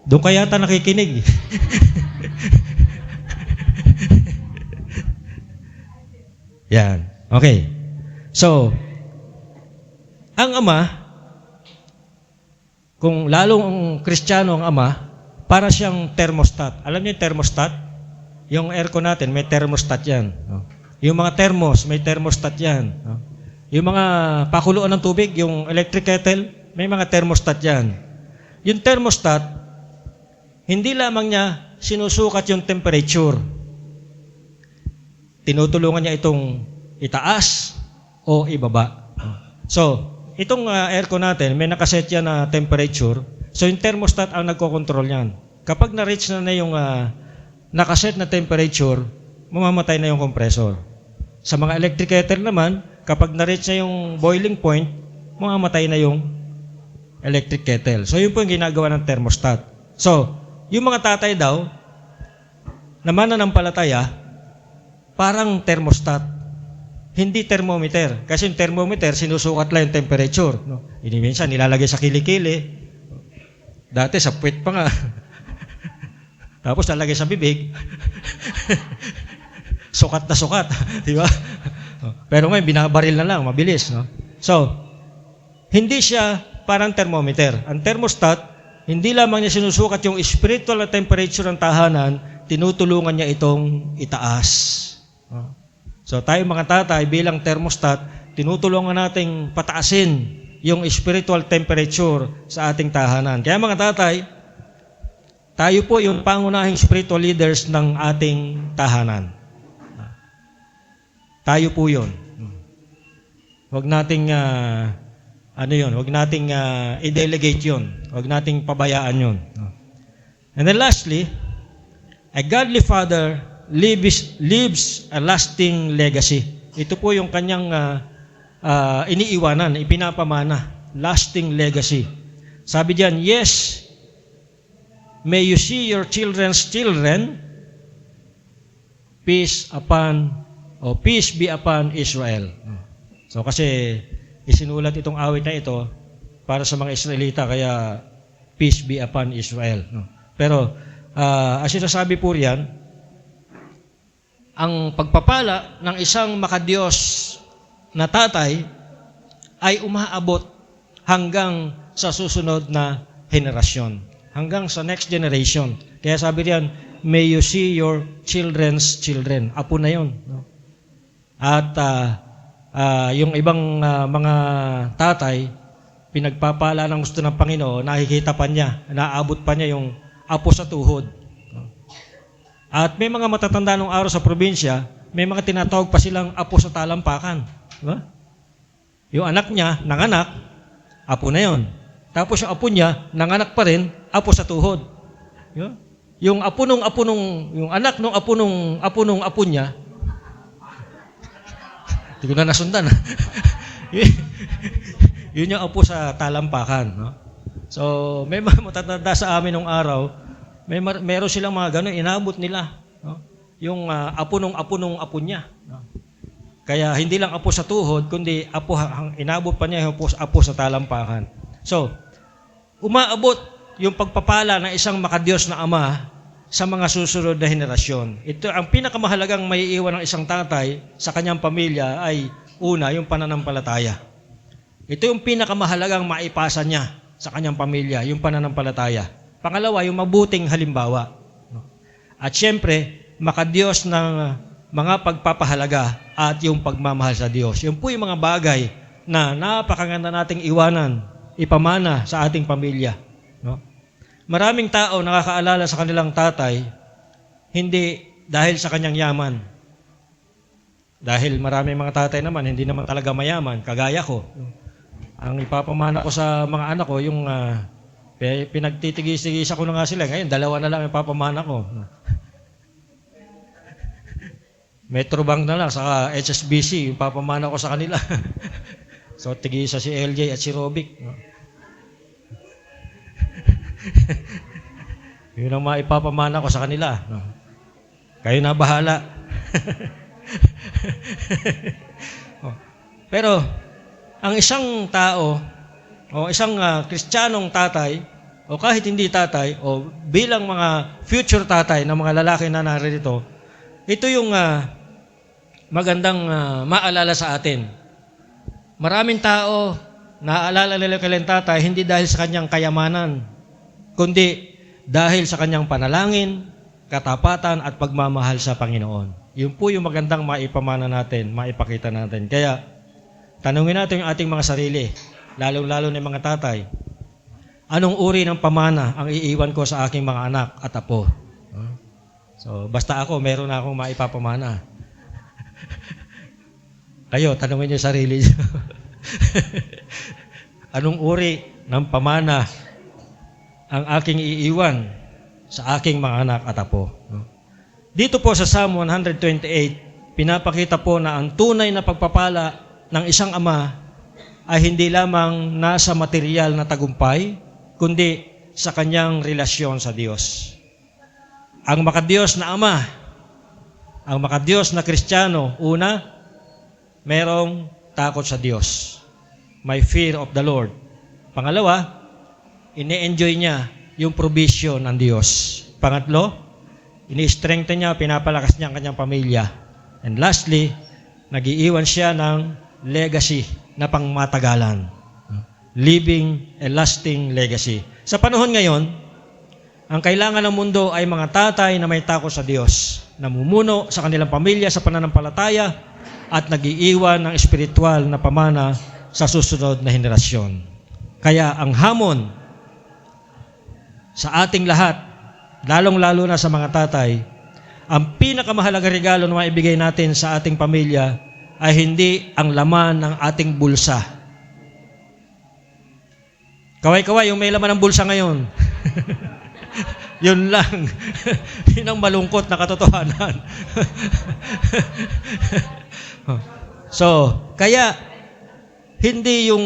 Doon ka yata nakikinig. Yan. Okay. So, ang ama, kung lalong Kristiyano ang ama, para siyang thermostat. Alam niyo yung thermostat? Yung aircon natin, may thermostat yan. Yung mga thermos, may thermostat yan. Yung mga pakuluan ng tubig, yung electric kettle, may mga thermostat yan. Yung thermostat, hindi lamang niya sinusukat yung temperature. Tinutulungan niya itong itaas o ibaba. So, itong aircon natin, may nakaset yan na temperature. So, yung thermostat ang nagkocontrol yan. Kapag na-reach na yung nakaset na temperature, mamamatay na yung compressor. Sa mga electric kettle naman, kapag na-reach na yung boiling point, mamamatay na yung electric kettle. So, yun po yung ginagawa ng thermostat. So, yung mga tatay daw, na mananampalataya, parang thermostat. Hindi thermometer. Kasi yung thermometer, sinusukat lang yung temperature. No? Minsan, nilalagay sa kilikili. Dati, sa puwet pa nga. Tapos, nalagay sa bibig. Sukat na sukat. Di ba? Pero ngayon, binabaril na lang. Mabilis. No? So, hindi siya parang thermometer. Ang thermostat, hindi lamang niya sinusukat yung spiritual na temperature ng tahanan, tinutulungan niya itong itaas. So tayo mga tatay bilang thermostat, tinutulungan nating pataasin yung spiritual temperature sa ating tahanan. Kaya mga tatay, tayo po yung pangunahing spiritual leaders ng ating tahanan. Tayo po yun. Huwag nating huwag nating i-delegate yun. Huwag nating pabayaan yun. And then lastly, a godly father leaves a lasting legacy. Ito po yung kanyang iniiwanan, ipinapamana. Lasting legacy. Sabi diyan, yes, may you see your children's children, peace be upon Israel. So kasi isinulat itong awit na ito para sa mga Israelita, kaya peace be upon Israel. Pero as sinasabi po riyan, ang pagpapala ng isang makadiyos na tatay ay umaabot hanggang sa susunod na henerasyon, hanggang sa next generation. Kaya sabi riyan, may you see your children's children. Apo na yun. At yung ibang mga tatay, pinagpapala ng gusto ng Panginoon, nakikita pa niya, naabot pa niya yung apo sa tuhod. At may mga matatanda nung araw sa probinsya, may mga tinatawag pa silang apo sa talampakan. Diba? Yung anak niya, nanganak, apo na yon. Tapos yung apo niya, nanganak pa rin, apo sa tuhod. Diba? Yung yung anak nung apo niya, hindi ko na nasundan. Yun yung apo sa talampakan. No? So, may mga matatanda sa amin nung araw, meron silang mga gano'n, inabot nila. No? yung apo nung apo niya. No? Kaya hindi lang apo sa tuhod, kundi apo, inabot pa niya yung apo sa talampakan. So, umaabot yung pagpapala ng isang makadiyos na ama sa mga susunod na henerasyon. Ito, ang pinakamahalagang maiiwan ng isang tatay sa kanyang pamilya ay una, yung pananampalataya. Ito yung pinakamahalagang maipasa niya sa kanyang pamilya, yung pananampalataya. Pangalawa, yung mabuting halimbawa. At syempre, makadiyos ng mga pagpapahalaga at yung pagmamahal sa Diyos. Yun po yung mga bagay na napakaganda nating iwanan, ipamana sa ating pamilya. No? Maraming tao nakakaalala sa kanilang tatay, hindi dahil sa kanyang yaman. Dahil maraming mga tatay naman, hindi naman talaga mayaman, kagaya ko. Ang ipapamana ko sa mga anak ko, yung pinagtitigis-tigis ako na nga sila. Ngayon, 2 na lang ipapamana ko. Metrobank na lang, saka HSBC, yung papamana ko sa kanila. So, tigisa si LJ at si Robic. No? Yun ang maipapamana ko sa kanila. No? Kayo na bahala. Pero, ang isang tao, o isang kristyanong tatay, o kahit hindi tatay, o bilang mga future tatay ng mga lalaki na narito, ito yung magandang maalala sa atin. Maraming tao naaalala nila kailang tatay hindi dahil sa kanyang kayamanan, kundi dahil sa kanyang panalangin, katapatan at pagmamahal sa Panginoon. Yun po yung magandang maipamana natin, maipakita natin. Kaya, tanungin natin yung ating mga sarili, lalong-lalo ng mga tatay, anong uri ng pamana ang iiwan ko sa aking mga anak at apo? So, basta ako, meron na akong maipapamana. Kayo, tanungin niyo sarili niyo. Anong uri ng pamana ang aking iiwan sa aking mga anak at apo? Dito po sa Psalm 128, pinapakita po na ang tunay na pagpapala ng isang ama ay hindi lamang nasa material na tagumpay, kundi sa kanyang relasyon sa Diyos. Ang makadiyos na ama, ang makadiyos na Kristiyano, una, merong takot sa Diyos. May fear of the Lord. Pangalawa, ini-enjoy niya yung provision ng Diyos. Pangatlo, ini-strengthen niya, pinapalakas niya ang kanyang pamilya. And lastly, nag-iiwan siya ng legacy na pangmatagalan. Leaving a lasting legacy. Sa panahon ngayon, ang kailangan ng mundo ay mga tatay na may takot sa Diyos, namumuno sa kanilang pamilya sa pananampalataya at nag-iiwan ng espiritual na pamana sa susunod na henerasyon. Kaya ang hamon sa ating lahat, lalong-lalo na sa mga tatay, ang pinakamahalagang regalo na maibigay natin sa ating pamilya ay hindi ang laman ng ating bulsa. Kaway-kaway, yung may laman ng bulsa ngayon. Yun lang. Yun ang malungkot na katotohanan. So, kaya hindi yung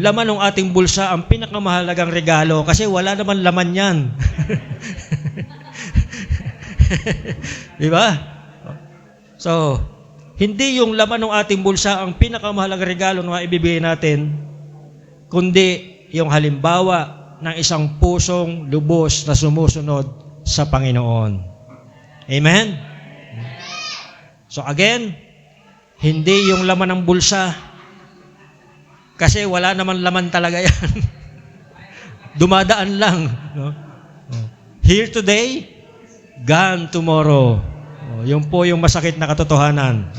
laman ng ating bulsa ang pinakamahalagang regalo kasi wala naman laman yan. Di ba? So, hindi yung laman ng ating bulsa ang pinakamahalagang regalo na ibibigay natin, kundi yung halimbawa ng isang pusong lubos na sumusunod sa Panginoon. Amen? So again, hindi yung laman ng bulsa kasi wala naman laman talaga yan. Dumadaan lang. No? Here today, gone tomorrow. Yun po yung masakit na katotohanan.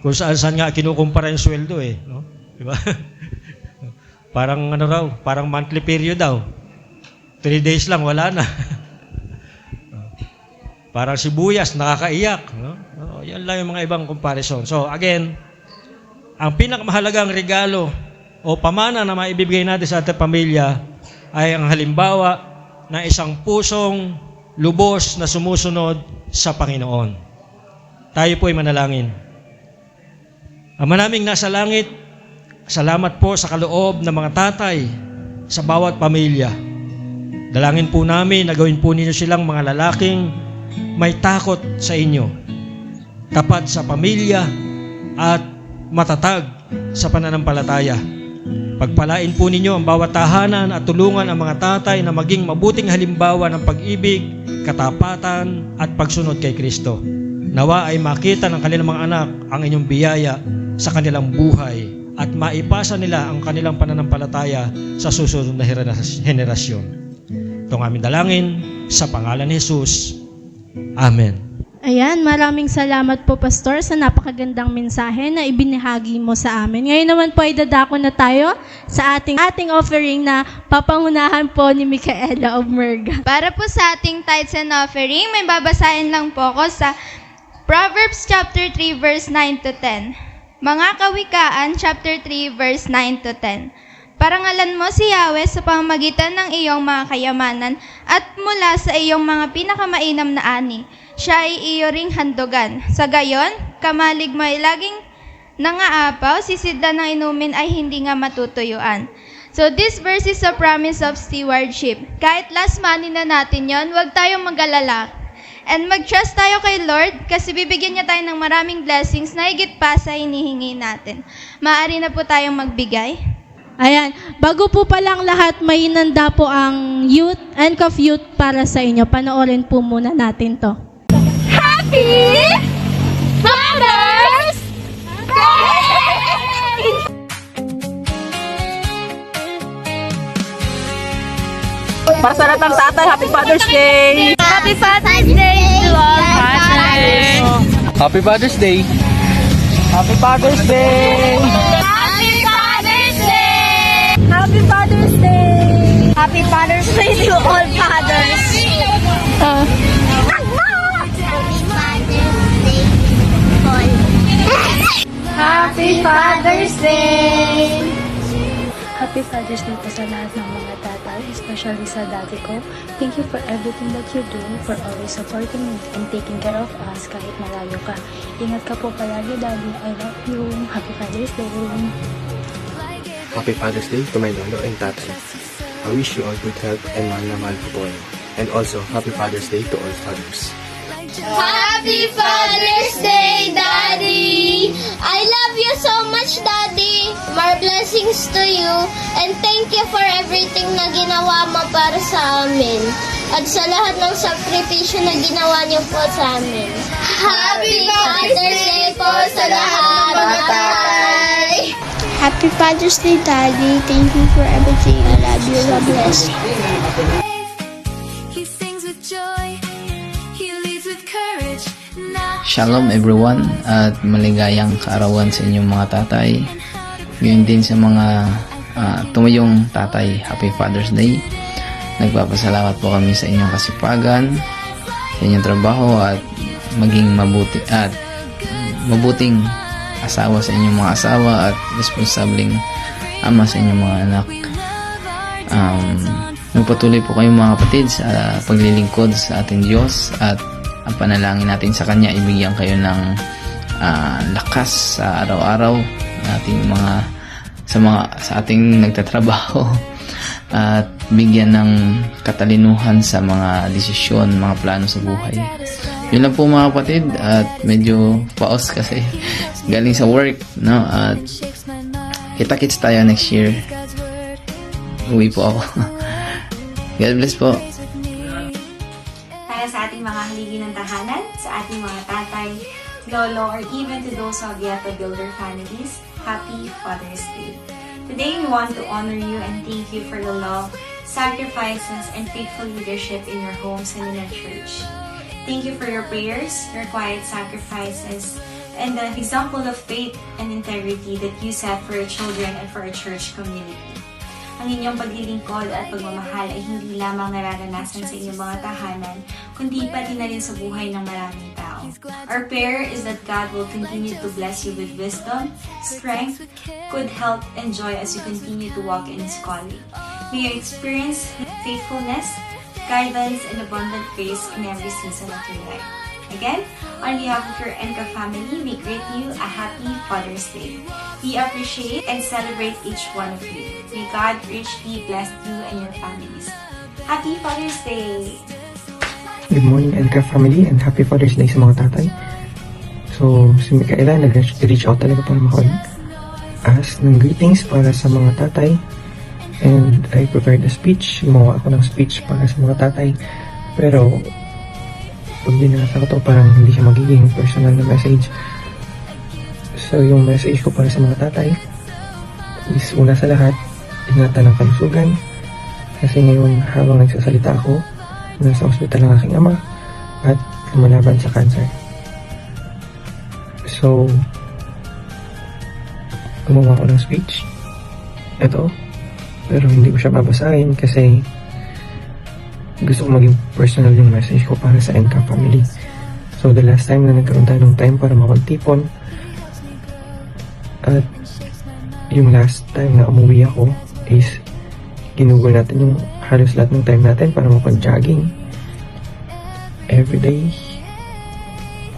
Kung saan nga kinukumpara yung sweldo eh. No? Diba? Parang ano raw, parang monthly period daw. 3 days lang, wala na. Parang sibuyas, nakakaiyak. No? Yan lang yung mga ibang comparison. So again, ang pinakamahalagang regalo o pamana na maibibigay natin sa ating pamilya ay ang halimbawa ng isang pusong lubos na sumusunod sa Panginoon. Tayo po ay manalangin. Ama naming nasa langit, salamat po sa kaloob ng mga tatay sa bawat pamilya. Dalangin po namin na gawin po ninyo silang mga lalaking may takot sa inyo, tapat sa pamilya, at matatag sa pananampalataya. Pagpalain po ninyo ang bawat tahanan at tulungan ang mga tatay na maging mabuting halimbawa ng pag-ibig, katapatan at pagsunod kay Kristo. Nawa ay makita ng kanilang mga anak ang inyong biyaya sa kanilang buhay at maipasa nila ang kanilang pananampalataya sa susunod na henerasyon. Itong aming dalangin sa pangalan ni Jesus. Amen. Ayan, maraming salamat po, Pastor, sa napakagandang mensahe na ibinahagi mo sa amin. Ngayon naman po ay dadako na tayo sa ating offering na papangunahan po ni Micaela of Merga. Para po sa ating tithes and offering, may babasahin lang po ako sa Proverbs chapter 3 verse 9 to 10. Mga Kawikaan chapter 3 verse 9 to 10. Parangalan mo si Yahweh sa pamamagitan ng iyong mga kayamanan at mula sa iyong mga pinakamainam na ani. Siya ay iyo ring handogan. Sa gayon, kamalig mo ay laging nangaapaw, sisidla ng inumin ay hindi nga matutuyuan. So this verse is a promise of stewardship. Kahit last money na natin yon, huwag tayong mag-alala. And mag-trust tayo kay Lord kasi bibigyan niya tayo ng maraming blessings na higit pa sa hinihingi natin. Maaari na po tayong magbigay. Ayan, bago po palang lahat, may inanda po ang youth, NCOF Youth para sa inyo. Panoorin po muna natin to. Happy Father's Day! Para sa lahat ng tatay, Happy Father's Day! Happy Father's Day to all fathers! Happy Father's Day! Happy Father's Day! Happy Father's Day! Happy Father's Day! Happy Father's Day to all fathers! Happy Father's Day! Happy Father's Day po sa lahat ng mga tatay, especially sa daddy ko. Thank you for everything that you do, for always supporting me and taking care of us kahit malayo ka. Ingat ka po palagi, Daddy. I love you. Happy Father's Day. Happy Father's Day to my lolo and tatay. I wish you all good health and mahal na mahal ko po kayo. And also, Happy Father's Day to all fathers. Happy Father's Day, Daddy! I love you so much, Daddy! More blessings to you and thank you for everything na ginawa mo para sa amin at sa lahat ng sakripisyo na ginawa niyo po sa amin. Happy Father's Day po sa lahat, mga tatay! Happy Father's Day, Daddy. Thank you for everything. I love you. God bless. He sings with joy, he leads with courage. Shalom everyone at maligayang kaarawan sa inyong mga tatay. Ngayon din sa mga tumayong tatay, Happy Father's Day. Nagpapasalamat po kami sa inyong kasipagan, sa inyong trabaho at maging mabuting asawa sa inyong mga asawa at responsableng ama sa inyong mga anak. Magpatuloy po kayong mga kapatid sa paglilingkod sa ating Diyos at ang panalangin natin sa Kanya, ibigyan kayo ng lakas sa araw-araw nating sa ating nagtatrabaho at bigyan ng katalinuhan sa mga desisyon, mga plano sa buhay. Yun lang po mga kapatid at medyo paos kasi galing sa work, no? At kita-kits tayo next year. Uwi po ako. God bless po. Para sa ating mga haligi ng tahanan, sa ating mga tatay, lolo, or even to those of Yata Builder families, Happy Father's Day. Today, we want to honor you and thank you for the love, sacrifices, and faithful leadership in your homes and in our church. Thank you for your prayers, your quiet sacrifices, and the example of faith and integrity that you set for your children and for our church community. Ang inyong paglilingkod at pagmamahal ay hindi lamang nararanasan sa inyong mga tahanan, kundi pati na rin sa buhay ng maraming tao. Our prayer is that God will continue to bless you with wisdom, strength, good health, and joy as you continue to walk in His calling. May you experience faithfulness, guidance, and abundant grace in every season of your life. Again, on behalf of your NCA family, we greet you a Happy Father's Day. We appreciate and celebrate each one of you. May God richly bless you and your families. Happy Father's Day! Good morning, Elka family, and happy Father's Day sa mga tatay. So, si Micaela nag-reach out talaga para makapag-ask ng greetings para sa mga tatay. And I prepared a speech. Gumawa ako ng speech para sa mga tatay. Pero, pag binasa ko to, parang hindi siya magiging personal na message. So, yung message ko para sa mga tatay is una sa lahat, ingatan ng kalusugan. Kasi ngayon, habang nagsasalita ako, nasa ospital ang aking ama at lumalaban sa cancer. So, gumawa ko ng speech. Ito. Pero hindi ko siya babasahin kasi gusto ko maging personal yung message ko para sa NK family. So, the last time na nagkaroon tayo ng time para makapagtipon at yung last time na umuwi ako is ginugol natin yung halos lahat ng time natin para mapag-jogging everyday.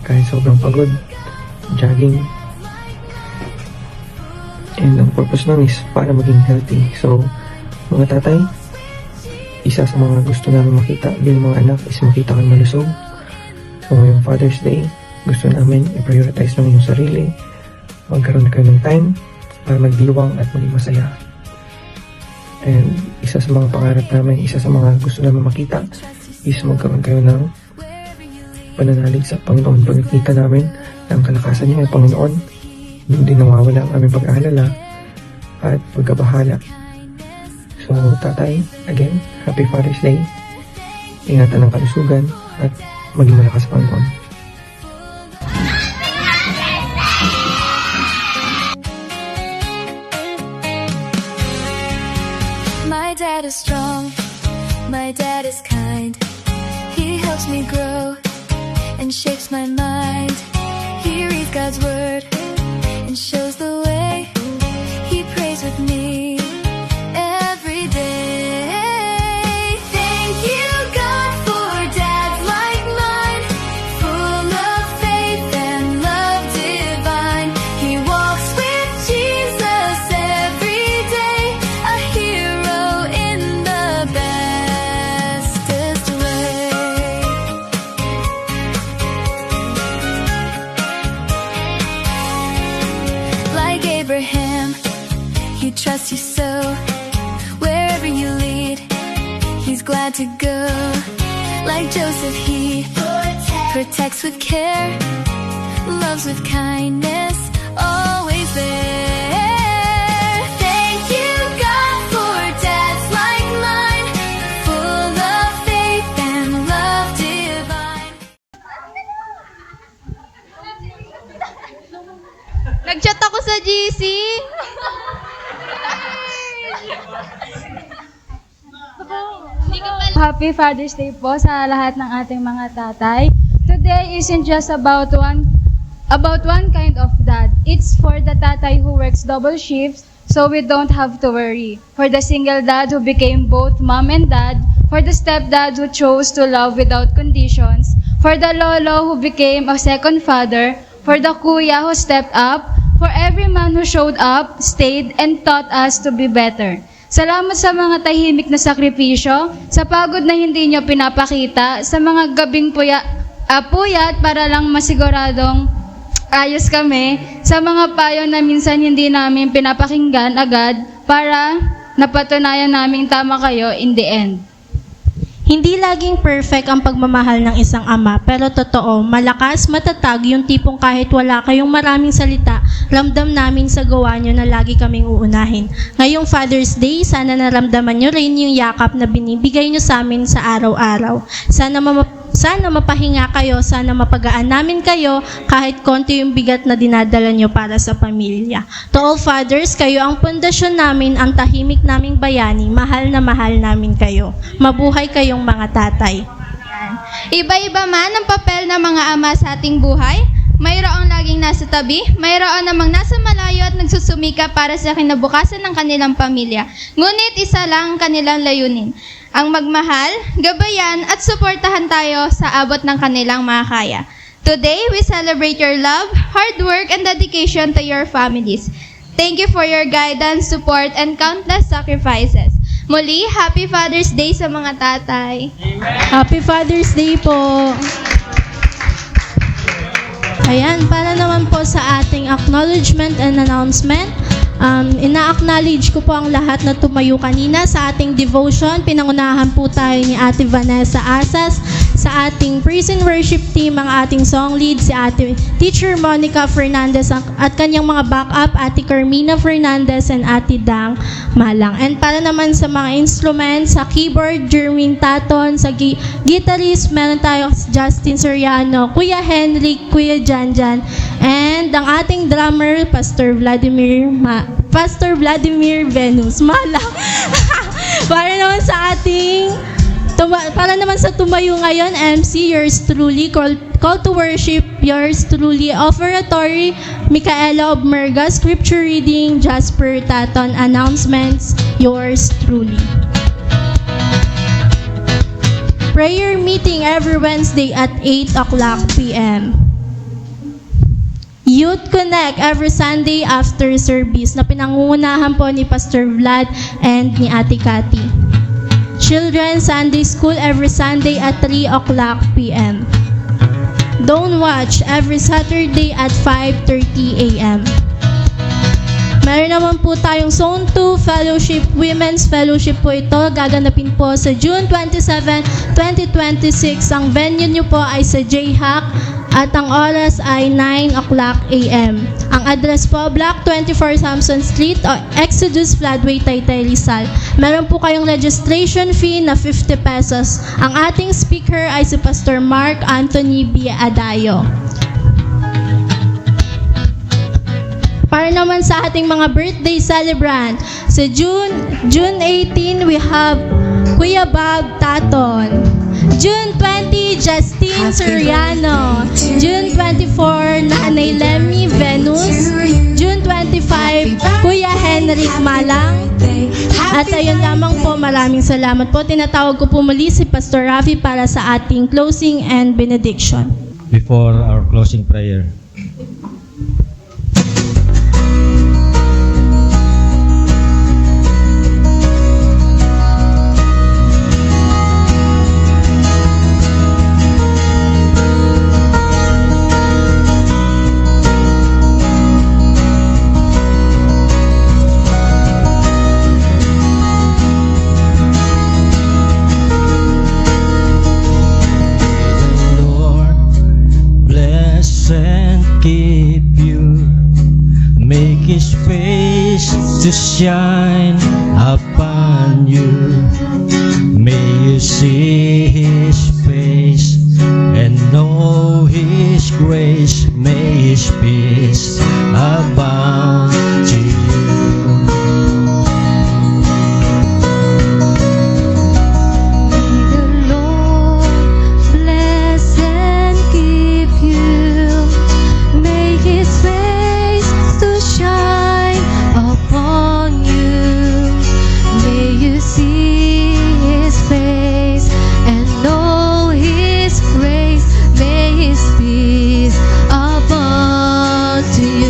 Kahit sobrang pagod, jogging. And ang purpose nun is para maging healthy. So, mga tatay, isa sa mga gusto namin makita bilang mga anak is makita kang malusog. So, ngayong Father's Day, gusto namin i-prioritize ng inyong sarili. Magkaroon kayo ng time para magdiwang at maging masaya. And isa sa mga pangarap namin, isa sa mga gusto namin makita is magkaroon kayo ng pananalig sa Panginoon. Pag nakita namin ang kalakasan niya ng Panginoon, hindi nawawala ang aming pag-aalala at pagkabahala. So, tatay, again, happy Father's Day. Ingatan ng kalusugan at maging malakas sa Panginoon. My dad is strong, my dad is kind. He helps me grow and shapes my mind. He reads God's word and shows the way. He prays with me every day. Thank you, God, for dads like mine, full of faith and love divine. He walks with Jesus every day, a hero in the bestest way. Like Abraham, he trusts you so. Wherever you lead, he's glad to go. Like Joseph, he protects with care, loves with kindness, always there. Thank you, God, for dads like mine, full of faith and love divine. Nag-chat ako sa GC. Happy Father's Day po sa lahat ng ating mga tatay. Today isn't just about one kind of dad. It's for the tatay who works double shifts so we don't have to worry. For the single dad who became both mom and dad. For the stepdad who chose to love without conditions. For the lolo who became a second father. For the kuya who stepped up. For every man who showed up, stayed, and taught us to be better. Salamat sa mga tahimik na sakripisyo, sa pagod na hindi nyo pinapakita, sa mga gabing puyat para lang masiguradong ayos kami, sa mga payo na minsan hindi namin pinapakinggan agad para napatunayan namin tama kayo in the end. Hindi laging perfect ang pagmamahal ng isang ama, pero totoo, malakas, matatag, yung tipong kahit wala kayong maraming salita, ramdam namin sa gawa nyo na lagi kaming uunahin. Ngayong Father's Day, sana naramdaman nyo rin yung yakap na binibigay nyo sa amin sa araw-araw. Sana mapahinga kayo, sana mapagaan namin kayo kahit konti yung bigat na dinadala nyo para sa pamilya. To all fathers, kayo ang pundasyon namin, ang tahimik naming bayani, mahal na mahal namin kayo. Mabuhay kayong mga tatay. Iba-iba man ang papel ng mga ama sa ating buhay. Mayroong laging nasa tabi, mayroon namang nasa malayo at nagsusumika para sa kinabukasan ng kanilang pamilya. Ngunit isa lang ang kanilang layunin, ang magmahal, gabayan at suportahan tayo sa abot ng kanilang makakaya. Today, we celebrate your love, hard work, and dedication to your families. Thank you for your guidance, support, and countless sacrifices. Muli, Happy Father's Day sa mga tatay. Happy Father's Day po. Ayan, para naman po sa ating acknowledgement and announcement, ina-acknowledge ko po ang lahat na tumayo kanina sa ating devotion. Pinangunahan po tayo ni Ate Vanessa Asas, sa ating praise and worship team, ang ating song lead, si Ate Teacher Monica Fernandez at kanyang mga backup, Ate Carmina Fernandez and Ate Dang Malang. And para naman sa mga instruments, sa keyboard, Jermaine Taton, sa guitarist, meron tayo si Justin Soriano, Kuya Henrik, Kuya Janjan, and ang ating drummer, Pastor Vladimir Venus Malang. Para naman sa tumayo ngayon, MC, yours truly, call to worship, yours truly, offertory, Micaela Obmerga, scripture reading, Jasper Taton, announcements, yours truly. Prayer meeting every Wednesday at 8 o'clock p.m. Youth Connect every Sunday after service na pinangungunahan po ni Pastor Vlad and ni Ate Cathy. Children's Sunday School every Sunday at 3 o'clock p.m. Don't Watch every Saturday at 5:30 a.m. Meron naman po tayong Zone 2 Fellowship, Women's Fellowship po ito. Gaganapin po sa June 27, 2026. Ang venue nyo po ay sa JHAC at ang oras ay 9 o'clock a.m. Ang address po, Block 24 Samson Street, Exodus Floodway, Taytay, Rizal. Meron po kayong registration fee na 50 pesos. Ang ating speaker ay si Pastor Mark Anthony B. Adayo. Para naman sa ating mga birthday celebrant, sa June 18, we have Kuya Bob Taton. June 20, Justine Soriano. June 24, Nanay Lemmy Venus. June 25, Kuya Henrik Malang. At ayun lamang po, maraming salamat po. Tinatawag ko po muli si Pastor Rafi para sa ating closing and benediction. Before our closing prayer, to shine upon you. May you see His face and know His grace. May His peace abound to you. May the Lord bless and keep you. May His face to shine upon you. May you see His face and know His grace. May His peace abound to you.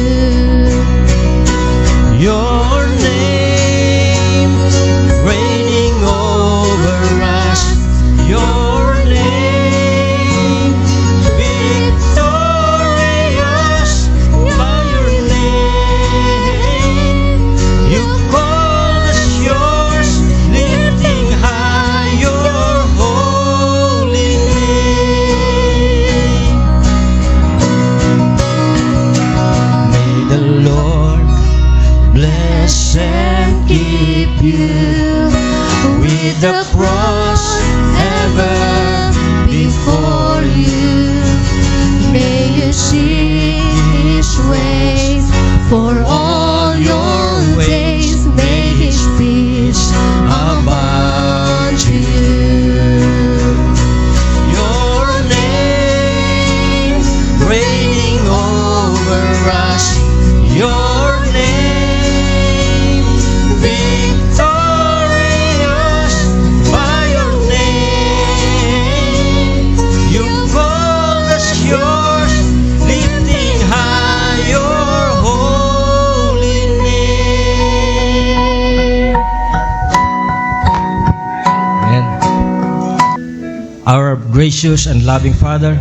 Our gracious and loving Father,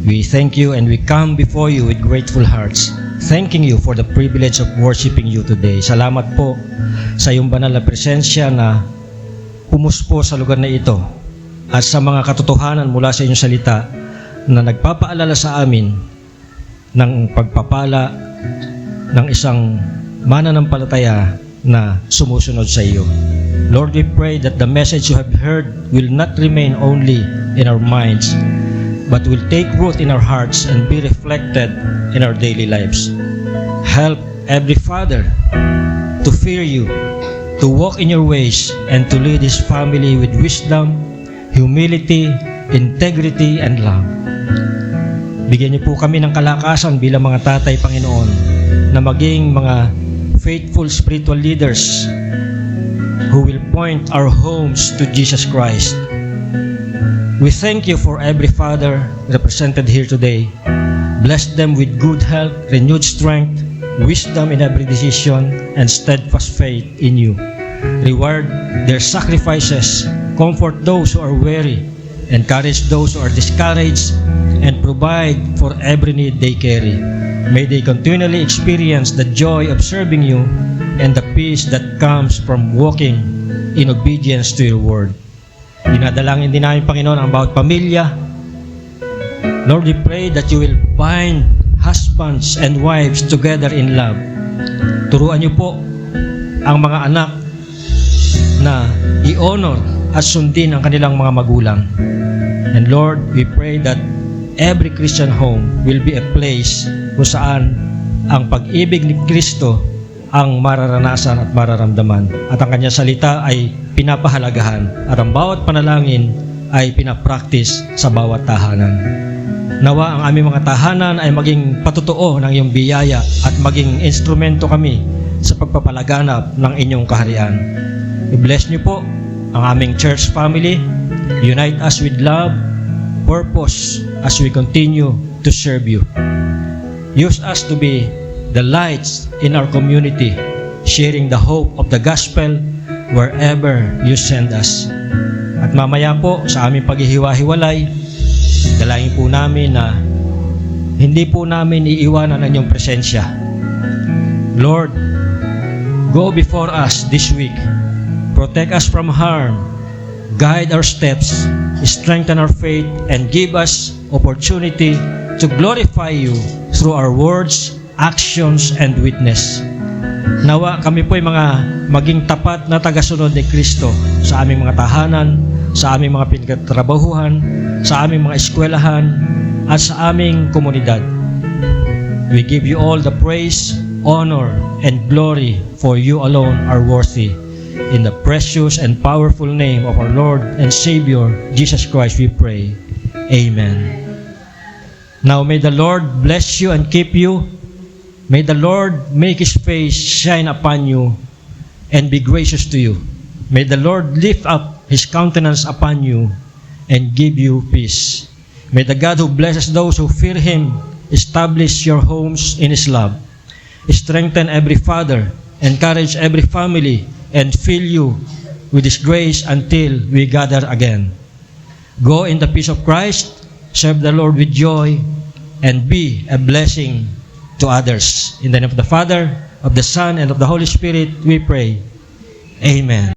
we thank you and we come before you with grateful hearts, thanking you for the privilege of worshiping you today. Salamat po sa iyong banal na presensya na pumuspo sa lugar na ito at sa mga katotohanan mula sa inyong salita na nagpapaalala sa amin ng pagpapala ng isang mananampalataya na sumusunod sa iyo. Lord, we pray that the message you have heard will not remain only in our minds, but will take root in our hearts and be reflected in our daily lives. Help every father to fear you, to walk in your ways, and to lead his family with wisdom, humility, integrity, and love. Bigyan niyo po kami ng kalakasan bilang mga tatay, Panginoon, na maging mga faithful spiritual leaders who will point our homes to Jesus Christ. We thank you for every father represented here today. Bless them with good health, renewed strength, wisdom in every decision, and steadfast faith in you. Reward their sacrifices, comfort those who are weary, encourage those who are discouraged, and provide for every need they carry. May they continually experience the joy of serving you and the peace that comes from walking in obedience to your word. Dinadalangin din namin, Panginoon, ang bawat pamilya. Lord, we pray that you will bind husbands and wives together in love. Turuan niyo po ang mga anak na i-honor at sundin ang kanilang mga magulang. And Lord, we pray that every Christian home will be a place kung saan ang pag-ibig ni Kristo ang mararanasan at mararamdaman. At ang kanyang salita ay pinapahalagahan. At ang bawat panalangin ay pinapractice sa bawat tahanan. Nawa ang aming mga tahanan ay maging patutuo ng iyong biyaya at maging instrumento kami sa pagpapalaganap ng inyong kaharian. I-bless niyo po ang aming church family. Unite us with love, purpose as we continue to serve you. Use us to be the lights in our community, sharing the hope of the gospel wherever you send us. At mamaya po sa aming paghihiwa-hiwalay, dalangin po namin na hindi po namin iiwanan ang inyong presensya. Lord, go before us this week. Protect us from harm. Guide our steps, strengthen our faith, and give us opportunity to glorify you through our words, actions, and witness. Nawa kami po ay maging tapat na tagasunod ni Kristo sa aming mga tahanan, sa aming mga pinagtatrabahuhan, sa aming mga eskwelahan, at sa aming komunidad. We give you all the praise, honor, and glory, for you alone are worthy. In the precious and powerful name of our Lord and Savior, Jesus Christ, we pray. Amen. Now may the Lord bless you and keep you. May the Lord make His face shine upon you and be gracious to you. May the Lord lift up His countenance upon you and give you peace. May the God who blesses those who fear Him establish your homes in His love. Strengthen every father, encourage every family, and fill you with His grace until we gather again. Go in the peace of Christ, serve the Lord with joy, and be a blessing to others. In the name of the Father, of the Son, and of the Holy Spirit, we pray. Amen.